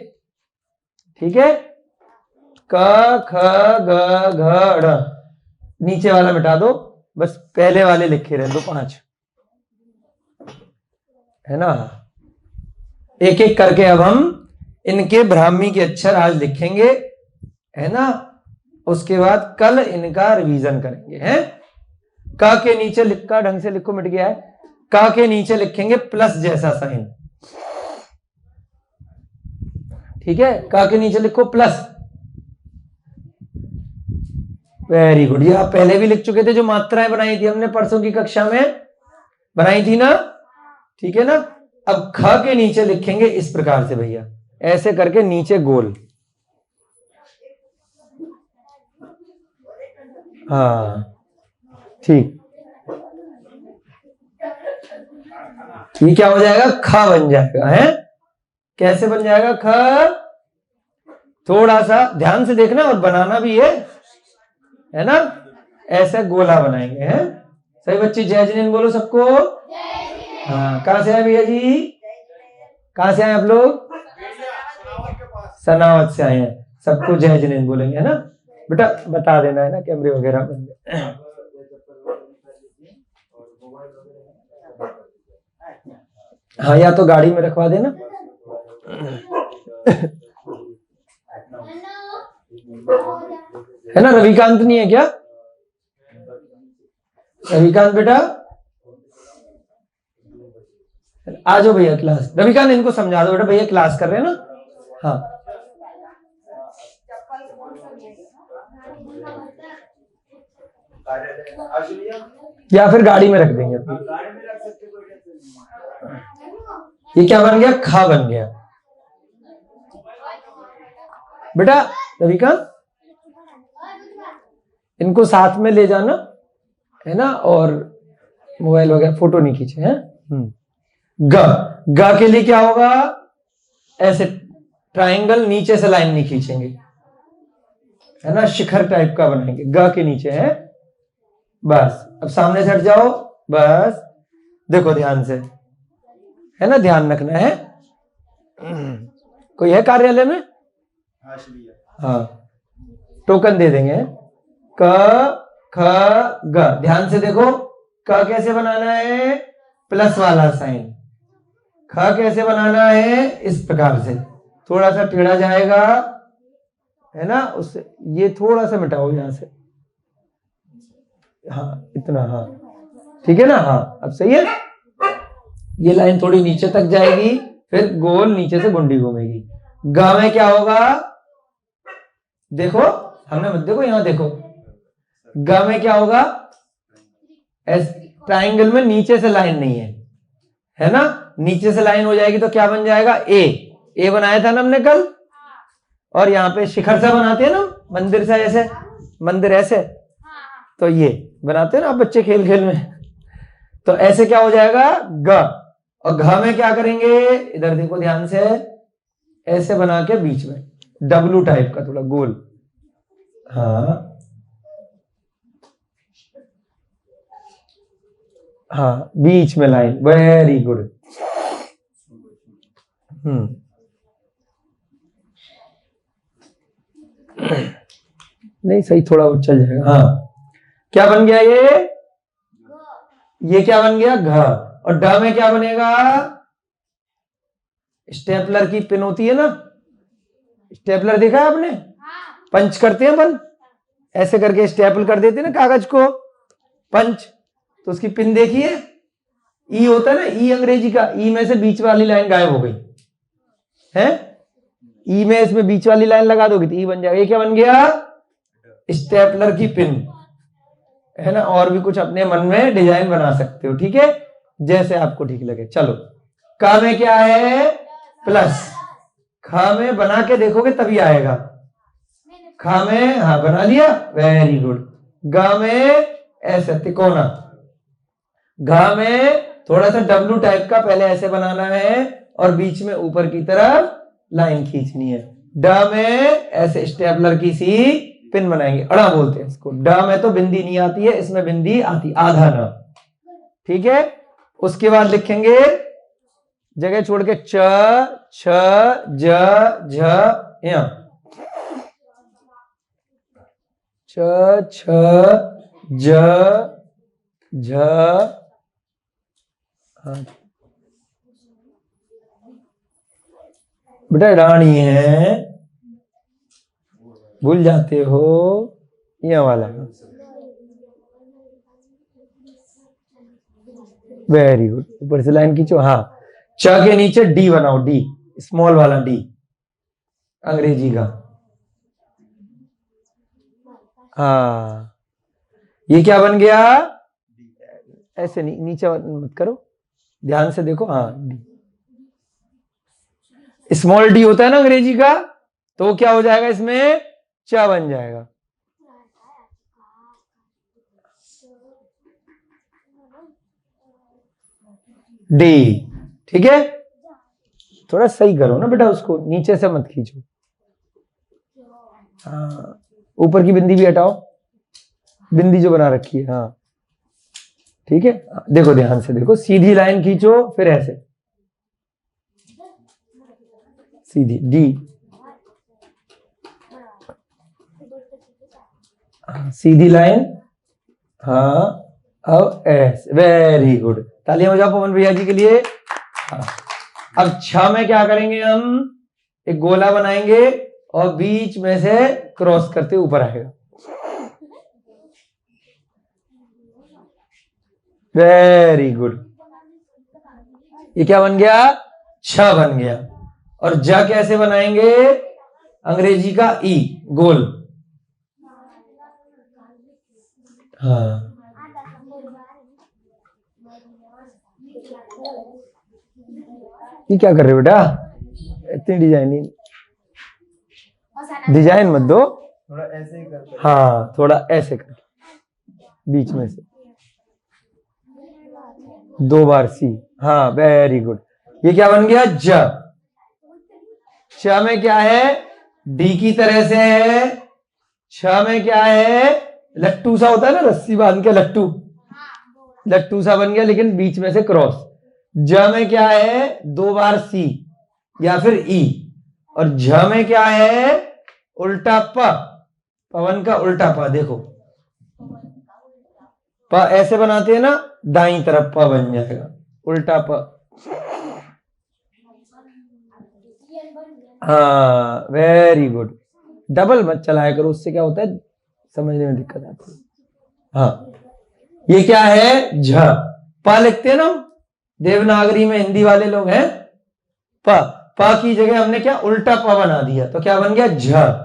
ठीक है, क ख ग घ ड़, नीचे वाला मिटा दो, बस पहले वाले लिखे रह दो 5, है ना। एक एक करके अब हम इनके ब्राह्मी के अक्षर आज लिखेंगे, है ना। उसके बाद कल इनका रिवीजन करेंगे, हैं। क के नीचे लिखा, ढंग से लिखो, मिट गया है। क के नीचे लिखेंगे प्लस जैसा साइन। ठीक है, क के नीचे लिखो प्लस। Very good. ये आप पहले भी लिख चुके थे, जो मात्राएं बनाई थी हमने परसों की कक्षा में, बनाई थी ना। ठीक है ना। अब ख के नीचे लिखेंगे इस प्रकार से भैया, ऐसे करके नीचे गोल। हाँ ठीक, ये क्या हो जाएगा? ख बन जाएगा, है। कैसे बन जाएगा ख? थोड़ा सा ध्यान से देखना और बनाना भी है ना। ऐसे गोला बनाएंगे, हैं। सभी बच्चे जय जिनेंद्र बोलो सबको। हाँ, कहाँ से आए भैया जी? कहाँ से आए आप लोग? सनावत से आए हैं। सबको जय जिनेंद्र बोलेंगे, है ना बेटा? बता देना, है ना, कैमरे वगैरह बंद है। हाँ, या तो गाड़ी में रखवा देना। है ना? रविकांत नहीं है क्या? रविकांत बेटा आ जाओ भैया क्लास। रविकांत इनको समझा दो बेटा, भैया क्लास कर रहे हैं ना। हाँ, या फिर गाड़ी में रख देंगे। ये क्या बन गया? खा बन गया बेटा। रविकांत इनको साथ में ले जाना, है ना, और मोबाइल वगैरह फोटो नहीं खींचे हैं। ग के लिए क्या होगा? ऐसे ट्रायंगल, नीचे से लाइन नहीं खींचेंगे, है ना, शिखर टाइप का बनाएंगे। ग के नीचे है बस। अब सामने से हट जाओ बस, देखो ध्यान से, है ना, ध्यान रखना है। कोई है कार्यालय में? हाँ, टोकन दे देंगे। क ख ग, ध्यान से देखो। क कैसे बनाना है? प्लस वाला साइन। ख कैसे बनाना है? इस प्रकार से, थोड़ा सा टेढ़ा जाएगा, है ना, उससे ये थोड़ा सा मिटाओ यहां से। हाँ, इतना, हाँ ठीक है ना। हाँ, अब सही है। ये लाइन थोड़ी नीचे तक जाएगी, फिर गोल नीचे से गुंडी घूमेगी। ग में क्या होगा? देखो, हमने मत देखो, यहां देखो। ग में क्या होगा? ट्राइंगल में नीचे से लाइन नहीं है ना? नीचे से लाइन हो जाएगी तो क्या बन जाएगा? ए बनाया था ना हमने कल। और यहाँ पे शिखर सा बनाते हैं ना, मंदिर सा, ऐसे मंदिर ऐसे, तो ये बनाते हैं ना आप बच्चे खेल खेल में। तो ऐसे क्या हो जाएगा? ग। और घ में क्या करेंगे? इधर देखो ध्यान से, ऐसे बना के बीच में डब्लू टाइप का थोड़ा गोल। हाँ, बीच में लाइन। Very good. नहीं, सही, थोड़ा वो चल जाएगा। हाँ, क्या बन गया ये क्या बन गया? घ। और ड में क्या बनेगा? स्टेपलर की पिन होती है ना, स्टेपलर देखा है आपने? पंच करते हैं अपन, ऐसे करके स्टेपल कर देते हैं ना कागज को, पंच। तो उसकी पिन देखिए, ई होता है ना, ई अंग्रेजी का। ई में से बीच वाली लाइन गायब हो गई है। ई में इसमें बीच वाली लाइन लगा दोगे तो ई बन जाएगा। ये क्या बन गया? स्टेपलर की पिन, है ना। और भी कुछ अपने मन में डिजाइन बना सकते हो, ठीक है, जैसे आपको ठीक लगे। चलो, क में क्या है? प्लस। ख में बना के देखोगे तभी आएगा। ख में, हाँ बना लिया, वेरी गुड। ग में ऐसे तिकोना। घ में थोड़ा सा डब्लू टाइप का पहले ऐसे बनाना है और बीच में ऊपर की तरफ लाइन खींचनी है। ड में ऐसे स्टेपलर की सी पिन बनाएंगे, अड़ा बोलते हैं इसको। ड में तो बिंदी नहीं आती है, इसमें बिंदी आती, आधा न, ठीक है। उसके बाद लिखेंगे जगह छोड़ के च, छ, ज, झ, य। छ, छ, ज, झ। हाँ बेटा, रानी है, भूल जाते हो ये वाला। वेरी गुड, ऊपर से लाइन खींचो। हाँ, च के नीचे डी बनाओ, डी, स्मॉल वाला डी, अंग्रेजी का। हाँ, ये क्या बन गया? ऐसे नहीं, नीचे मत करो, ध्यान से देखो। हाँ, डी, स्मॉल डी होता है ना अंग्रेजी का, तो क्या हो जाएगा? इसमें च बन जाएगा। डी, ठीक है। थोड़ा सही करो ना बेटा, उसको नीचे से मत खींचो। हाँ, ऊपर की बिंदी भी हटाओ, बिंदी जो बना रखी है। हाँ, ठीक है, देखो ध्यान से देखो, सीधी लाइन खींचो, फिर ऐसे सीधी डी, सीधी लाइन, हाँ, अब ऐसे, वेरी गुड, तालियां बजाओ पवन भैया जी के लिए। हाँ। अब 6 में क्या करेंगे, हम एक गोला बनाएंगे और बीच में से क्रॉस करते ऊपर आएगा। वेरी गुड, ये क्या बन गया, 6 बन गया। और जा कैसे बनाएंगे, अंग्रेजी का ई, गोल। हाँ, ये क्या कर रहे हो बेटा, इतनी डिजाइन मत दो, थोड़ा ऐसे ही करते। हाँ थोड़ा ऐसे कर, बीच में से 2 बार सी, हाँ वेरी गुड। ये क्या बन गया, ज। छ में क्या है, डी की तरह से है। छ में क्या है, लट्टू सा होता है ना, रस्सी बांध के लट्टू, लट्टू सा बन गया, लेकिन बीच में से क्रॉस। ज में क्या है, 2 बार सी या फिर ई। और झ में क्या है, उल्टा प, पवन का उल्टा प, देखो प ऐसे बनाते हैं ना, दाईं तरफ प बन जाएगा, उल्टा प। हाँ वेरी गुड, डबल मत चलाया करो, उससे क्या होता है समझने में दिक्कत आती है। हाँ, ये क्या है, झ, प लिखते हैं ना देवनागरी में, हिंदी वाले लोग हैं, प, प की जगह हमने क्या उल्टा प बना दिया, तो क्या बन गया, झ।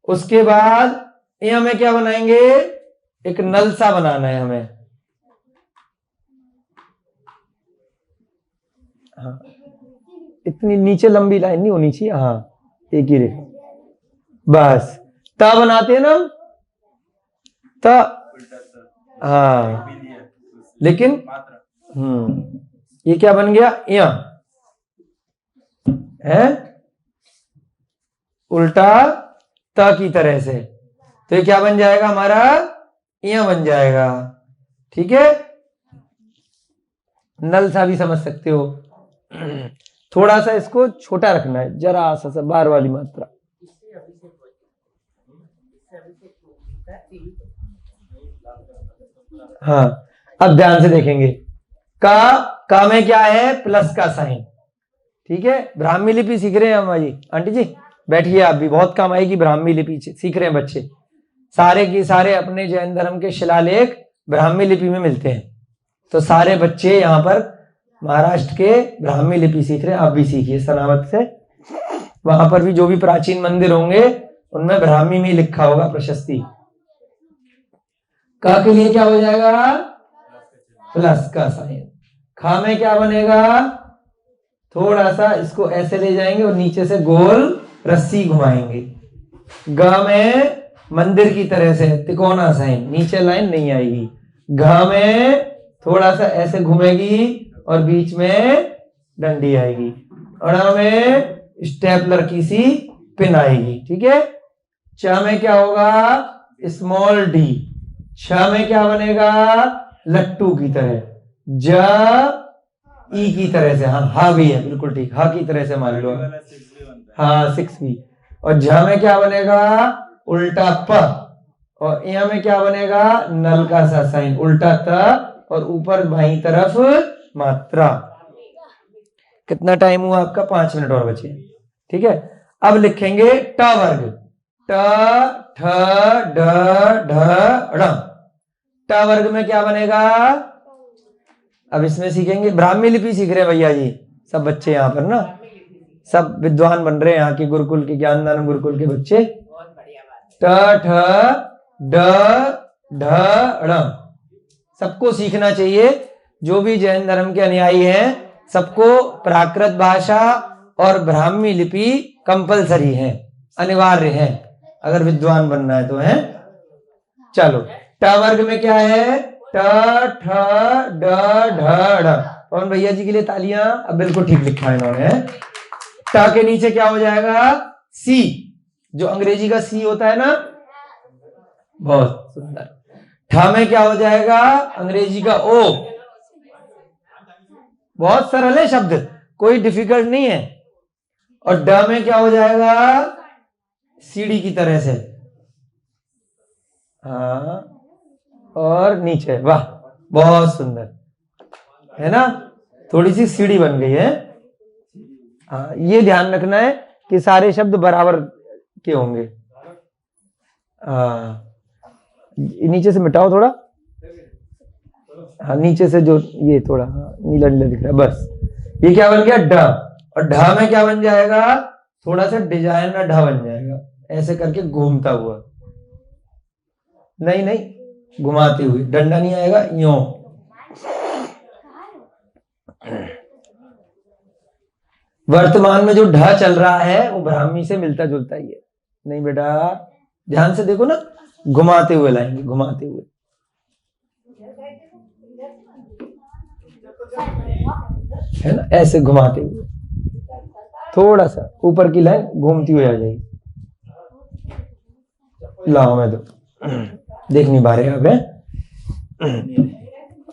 उसके बाद यहां में क्या बनाएंगे, एक नल सा बनाना है हमें। हाँ, इतनी नीचे लंबी लाइन नहीं होनी चाहिए, हाँ एक ही रेखा, बस। ता बनाते हैं ना ता, हाँ, लेकिन ये क्या बन गया, या है उल्टा ता की तरह से, तो ये क्या बन जाएगा हमारा, या बन जाएगा। ठीक है, नल सा भी समझ सकते हो। थोड़ा सा इसको छोटा रखना है, जरा सा बार वाली मात्रा। हाँ, अब ध्यान से देखेंगे, का में क्या है, प्लस का साइन। ठीक है, ब्राह्मी लिपि सीख रहे हैं हम जी, आंटी जी बैठिए, आप भी बहुत काम आएगी, ब्राह्मी लिपि सीख रहे हैं बच्चे, सारे की सारे अपने जैन धर्म के शिलालेख ब्राह्मी लिपि में मिलते हैं, तो सारे बच्चे यहाँ पर महाराष्ट्र के ब्राह्मी लिपि सीख रहे हैं, आप भी सीखिए सनावत से। वहां पर भी जो भी प्राचीन मंदिर होंगे उनमें ब्राह्मी में लिखा होगा प्रशस्ति। का के लिए क्या हो जाएगा, प्लस का साइन। खा में क्या बनेगा, थोड़ा सा इसको ऐसे ले जाएंगे और नीचे से गोल रस्सी घुमाएंगे। ग में मंदिर की तरह से तिकोना साइन, नीचे लाइन नहीं आएगी। घ में थोड़ा सा ऐसे घूमेगी और बीच में डंडी आएगी। अड़ा में स्टेपलर की सी पिन आएगी। ठीक है, च में क्या होगा, स्मॉल डी। छ में क्या बनेगा, लट्टू की तरह। ज ई की तरह से, हा भी है, बिल्कुल ठीक, हा की तरह से मान लो, हाँ 6 भी। और झ में क्या बनेगा, उल्टा प। और यहाँ में क्या बनेगा, नल का सा साइन, उल्टा त और ऊपर बाईं तरफ मात्रा। कितना टाइम हुआ आपका, 5 मिनट और बचे। ठीक है, अब लिखेंगे ट वर्ग, ट ठ ड ढ ड़। ट वर्ग में क्या बनेगा, अब इसमें सीखेंगे, ब्राह्मी लिपि सीख रहे हैं भैया जी सब बच्चे यहाँ पर ना, सब विद्वान बन रहे हैं यहाँ के गुरुकुल के, ज्ञानदान गुरुकुल के बच्चे। ट ठ ड ढ ड़ सबको सीखना चाहिए, जो भी जैन धर्म के अनुयायी हैं सबको प्राकृत भाषा और ब्राह्मी लिपि कंपलसरी है, अनिवार्य है, अगर विद्वान बनना है तो है। चलो, ट वर्ग में क्या है, ट ठ ड ढ ड़। पवन भैया जी के लिए तालियां, अब बिल्कुल ठीक लिखा है इन्होंने। ट के नीचे क्या हो जाएगा, सी, जो अंग्रेजी का सी होता है ना, बहुत सुंदर। ठा में क्या हो जाएगा, अंग्रेजी का ओ। बहुत सरल है शब्द, कोई डिफिकल्ट नहीं है। और ड में क्या हो जाएगा, सीढ़ी की तरह से, हाँ, और नीचे, वाह बहुत सुंदर है ना, थोड़ी सी सीढ़ी बन गई है। हाँ, ये ध्यान रखना है कि सारे शब्द बराबर के होंगे। हाँ, नीचे से मिटाओ थोड़ा, हाँ नीचे से जो ये थोड़ा, हाँ, नीला नीला दिख रहा है, बस। ये क्या बन गया, ड। और ढ में क्या बन जाएगा, थोड़ा सा डिजाइन में ढ बन जाएगा, ऐसे करके घूमता हुआ, नहीं नहीं घुमाते हुए, डंडा नहीं आएगा, यूं। वर्तमान में जो ढ चल रहा है वो ब्राह्मी से मिलता जुलता ही है। नहीं बेटा, ध्यान से देखो ना, घुमाते हुए लाएंगे, घुमाते हुए, है ना, ऐसे घुमाते हुए, थोड़ा सा ऊपर की लाइन घूमती हुई आ जाएगी। लाओ मैं दो, देख नहीं पा रहे आप, है,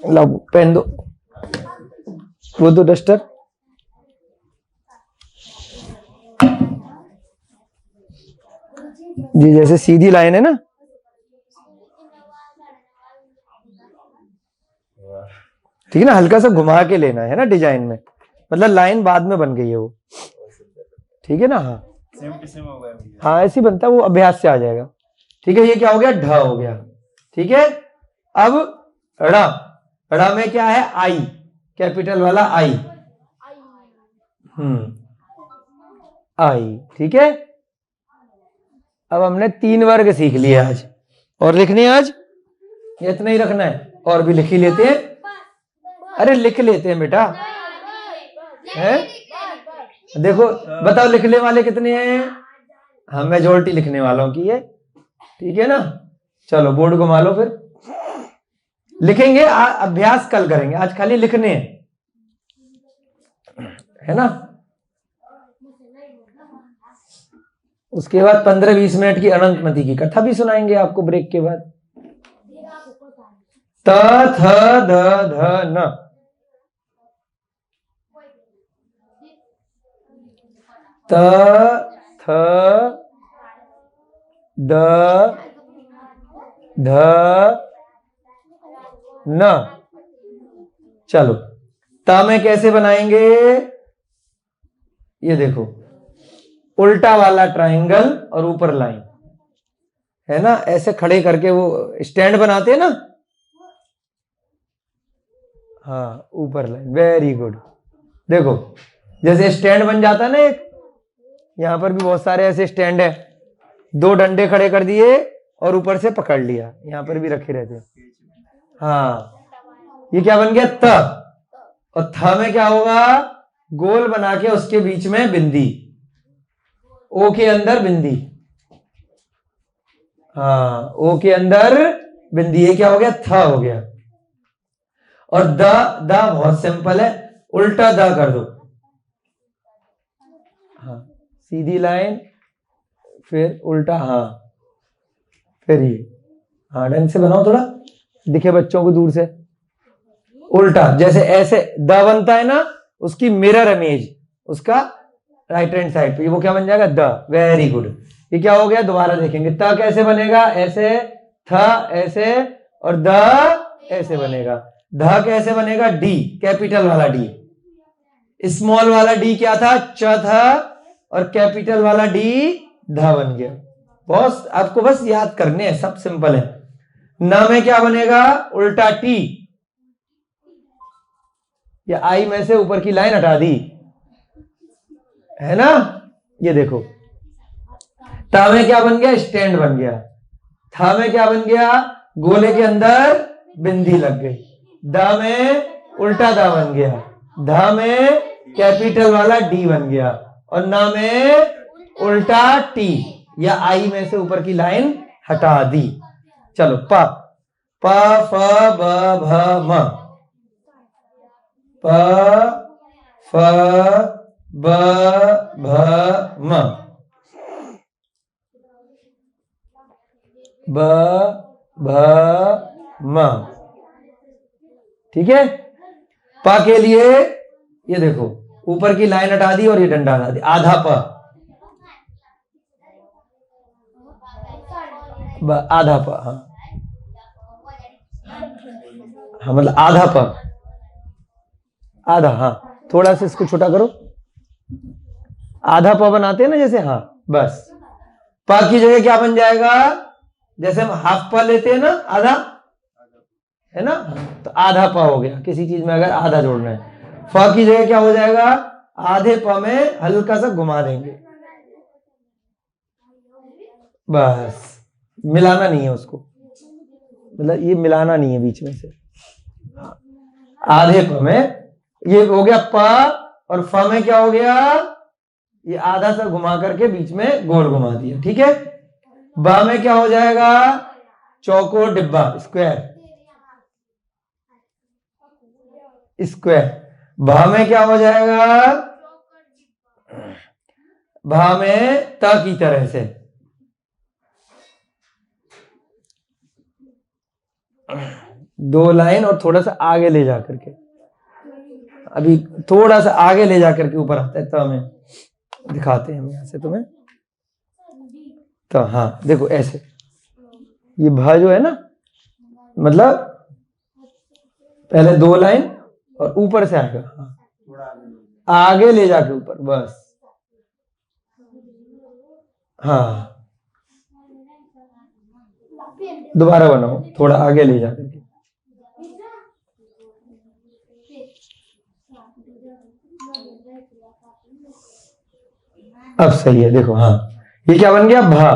लाओ पेन दो, वो दो डस्टर। ये जैसे सीधी लाइन है ना, ठीक है ना, हल्का सा घुमा के लेना है ना डिजाइन में, मतलब लाइन बाद में बन गई है वो, ठीक है ना। हाँ हाँ, ऐसे बनता है वो, अभ्यास से आ जाएगा। ठीक है, ये क्या हो गया, ढ हो गया। ठीक है, अब ड़। ड़ में क्या है, आई, कैपिटल वाला आई। आई, ठीक है। अब हमने 3 वर्ग सीख लिए आज, और लिखने आज इतना ही रखना है, और भी लिख ही लेते हैं। अरे लिख लेते हैं बेटा, है, देखो बताओ लिखने वाले कितने हैं, हम मेजोरिटी लिखने वालों की है, ठीक है ना। चलो बोर्ड घुमा लो, फिर लिखेंगे, अभ्यास कल करेंगे, आज खाली लिखने हैं, है ना। उसके बाद 15-20 मिनट की अनंतमति की कथा भी सुनाएंगे आपको ब्रेक के बाद। त थ द ध न, त थ द ध न। चलो, ता में कैसे बनाएंगे, ये देखो, उल्टा वाला ट्रायंगल और ऊपर लाइन, है ना, ऐसे खड़े करके वो स्टैंड बनाते हैं ना, हाँ, ऊपर लाइन, वेरी गुड। देखो जैसे स्टैंड बन जाता है ना एक, यहां पर भी बहुत सारे ऐसे स्टैंड है, 2 डंडे खड़े कर दिए और ऊपर से पकड़ लिया, यहां पर भी रखे रहते हैं। हाँ, ये क्या बन गया, त। और थ में क्या होगा, गोल बना के उसके बीच में बिंदी, ओ के अंदर बिंदी, हाँ, ओ के अंदर बिंदी, ये क्या हो गया, थ हो गया। और द, द बहुत सिंपल है, उल्टा द कर दो, हाँ, सीधी लाइन, फिर उल्टा, हाँ, फिर ये, हाँ, ढंग से बनाओ, थोड़ा दिखे बच्चों को दूर से। उल्टा, जैसे ऐसे द बनता है ना, उसकी मिरर इमेज, उसका राइट हैंड साइड पे, वो क्या बन जाएगा, द। Very good. ये क्या हो गया, दोबारा देखेंगे, त कैसे बनेगा, ऐसे, थ ऐसे, और द ऐसे बनेगा। ध कैसे बनेगा, डी, कैपिटल वाला डी। स्मॉल वाला डी क्या था, च था, और कैपिटल वाला डी ध बन गया। बहुत, आपको बस याद करने हैं, सब सिंपल है। न में क्या बनेगा, उल्टा टी, या आई में से ऊपर की लाइन हटा दी, है ना। ये देखो, ता में क्या बन गया, स्टैंड बन गया। था में क्या बन गया, गोले के अंदर बिंदी लग गई। द में उल्टा दा बन गया। ध में कैपिटल वाला डी बन गया, और न में उल्टा टी, या आई में से ऊपर की लाइन हटा दी। चलो, प, प फ ब भ म, प फ ब भ म, ब भ म। ठीक है, प के लिए ये देखो ऊपर की लाइन हटा दी और ये डंडा हटा दी, आधा प, आधा प, हाँ हाँ मतलब आधा प, आधा, हाँ थोड़ा सा इसको छोटा करो, आधा प बनाते हैं ना जैसे, हाँ बस। प की जगह क्या बन जाएगा, जैसे हम हाफ प लेते हैं ना, आधा है ना, तो आधा प हो गया किसी चीज में अगर आधा जोड़ना है। फ की जगह क्या हो जाएगा, आधे प में हल्का सा घुमा देंगे, बस मिलाना नहीं है उसको, मतलब ये मिलाना नहीं है बीच में से, आधे प में ये हो गया प, और फ में क्या हो गया, ये आधा सा घुमा करके बीच में गोल घुमा दिया। ठीक है, ब में क्या हो जाएगा, चौकोर डिब्बा, स्क्वायर, स्क्वायर। भा में क्या हो जाएगा, भा में त की तरह से, दो लाइन और थोड़ा सा आगे ले जा करके, अभी थोड़ा सा आगे ले जा करके ऊपर आता है, त में दिखाते हैं हम यहां से तुम्हें, तो हाँ देखो ऐसे, ये भा जो है ना, मतलब पहले दो लाइन और ऊपर से आएगा, हाँ आगे ले जाके ऊपर, बस हाँ दोबारा बनाओ, थोड़ा आगे ले जाकर के, अब सही है, देखो हाँ ये क्या बन गया, भा,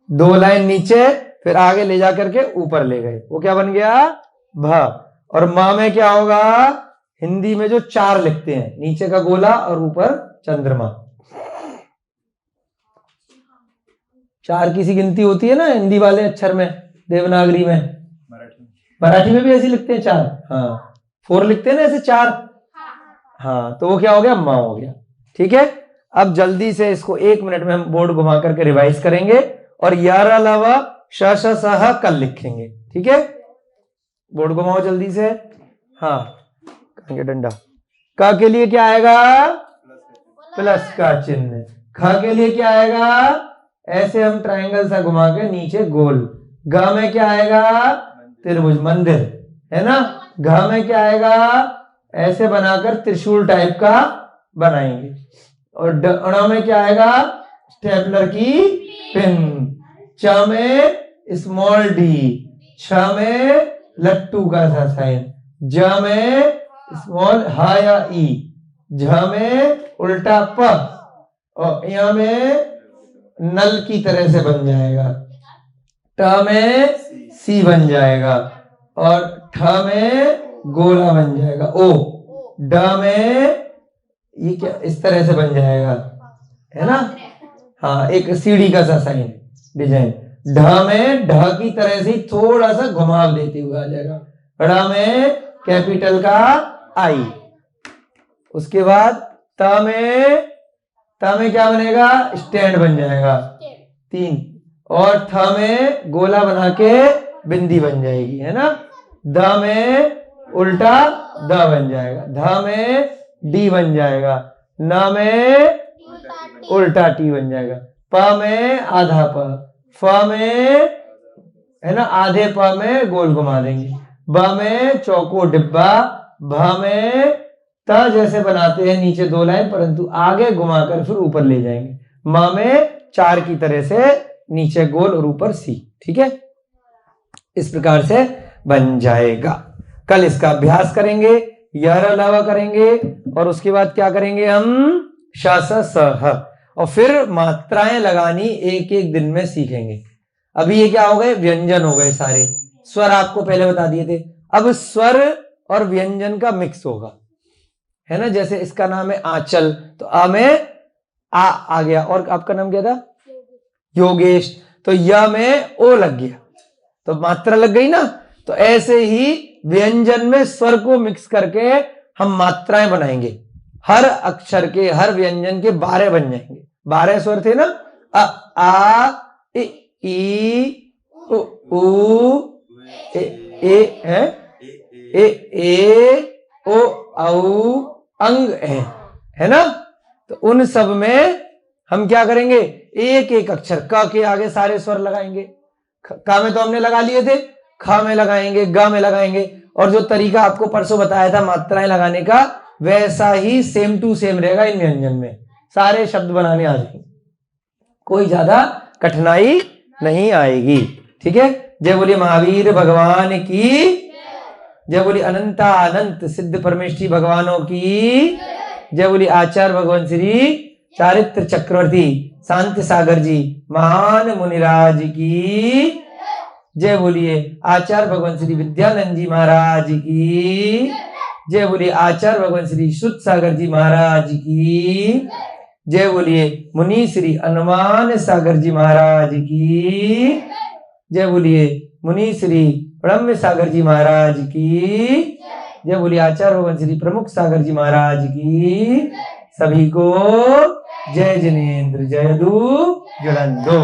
दो लाइन नीचे फिर आगे ले जाकर के ऊपर ले गए, वो क्या बन गया, भा। और माँ में क्या होगा, हिंदी में जो चार लिखते हैं, नीचे का गोला और ऊपर चंद्रमा, चार की सी गिनती होती है ना हिंदी वाले अक्षर में, देवनागरी में, मराठी में भी ऐसे लिखते हैं चार, हाँ 4 लिखते हैं ना ऐसे चार, हाँ तो वो क्या हो गया, माँ हो गया। ठीक है, अब जल्दी से इसको 1 मिनट में हम बोर्ड घुमा करके रिवाइज करेंगे, और यार अलावा श श सह कल लिखेंगे। ठीक है, बोर्ड घुमाओ जल्दी से, हाँ कहेंगे डंडा, क के लिए क्या आएगा, प्लस का चिन्ह, ख के लिए क्या आएगा, ऐसे हम ट्रायंगल सा घुमा के नीचे गोल, ग में क्या आएगा, त्रिभुज मंदिर है ना, घ में क्या आएगा, ऐसे बनाकर त्रिशूल टाइप का बनाएंगे, और ण में क्या आएगा, स्टेपलर की पिन, च में स्मॉल डी, छ में लट्टू का सा साइन, ज में स्मॉल ह या ई, झ में उल्टा प, और यहाँ में नल की तरह से बन जाएगा, ट में सी बन जाएगा, और ठ में गोला बन जाएगा ओ, ड में ये क्या इस तरह से बन जाएगा, है ना, हाँ एक सीढ़ी का सा साइन डिजाइन, ढ में ढ की तरह से थोड़ा सा घुमाव देते हुए आ जाएगा, ड़ में कैपिटल का आई, उसके बाद त में क्या बनेगा, स्टैंड बन जाएगा 3, और थ में गोला बना के बिंदी बन जाएगी, है ना, द में उल्टा द बन जाएगा, ध में डी बन जाएगा, न में उल्टा टी बन जाएगा, प में आधा प, फ में है ना आधे प में गोल घुमा देंगे, ब में चौको डिब्बा, भ में त जैसे बनाते हैं नीचे 2 लाइन परंतु आगे घुमाकर फिर ऊपर ले जाएंगे, म में 4 की तरह से नीचे गोल और ऊपर सी। ठीक है, इस प्रकार से बन जाएगा। कल इसका अभ्यास करेंगे, यह अलावा करेंगे, और उसके बाद क्या करेंगे हम, श स स ह, और फिर मात्राएं लगानी एक एक दिन में सीखेंगे। अभी ये क्या हो गए, व्यंजन हो गए सारे, स्वर आपको पहले बता दिए थे, अब स्वर और व्यंजन का मिक्स होगा, है ना, जैसे इसका नाम है आंचल, तो आ में आ गया, और आपका नाम क्या था, योगेश, तो य में ओ लग गया, तो मात्रा लग गई ना, तो ऐसे ही व्यंजन में स्वर को मिक्स करके हम मात्राएं बनाएंगे, हर अक्षर के हर व्यंजन के 12 बन जाएंगे, 12 स्वर थे ना, आ इ ई उ ए है, ए ओ औ अंग है ना। तो उन सब में हम क्या करेंगे, एक एक अक्षर क के आगे सारे स्वर लगाएंगे। का में तो हमने लगा लिए थे, ख में लगाएंगे, ग में लगाएंगे, और जो तरीका आपको परसों बताया था मात्राएं लगाने का, वैसा ही सेम टू सेम रहेगा इन व्यंजन में। सारे शब्द बनाने आ जाएंगे, कोई ज्यादा कठिनाई नहीं आएगी। ठीक है। जय बोलिए महावीर भगवान की, जय बोलिए अनंता अनंत सिद्ध परमेष्ठी भगवानों की, जय बोलिए आचार्य भगवान श्री चारित्र चक्रवर्ती शांति सागर जी महान मुनिराज की, जय बोलिए आचार्य भगवान श्री विद्यानंद जी महाराज की, जय बोलिए आचार्य भगवान श्री श्रुत सागर जी महाराज की, जय बोलिए मुनि श्री हनुमान सागर जी महाराज की, जय बोलिए मुनि श्री ब्रह्म सागर जी महाराज की, जय बोलिए आचार्य भगवान श्री प्रमुख सागर जी महाराज की। सभी को जय जिनेन्द्र जय दू जुड़न दो।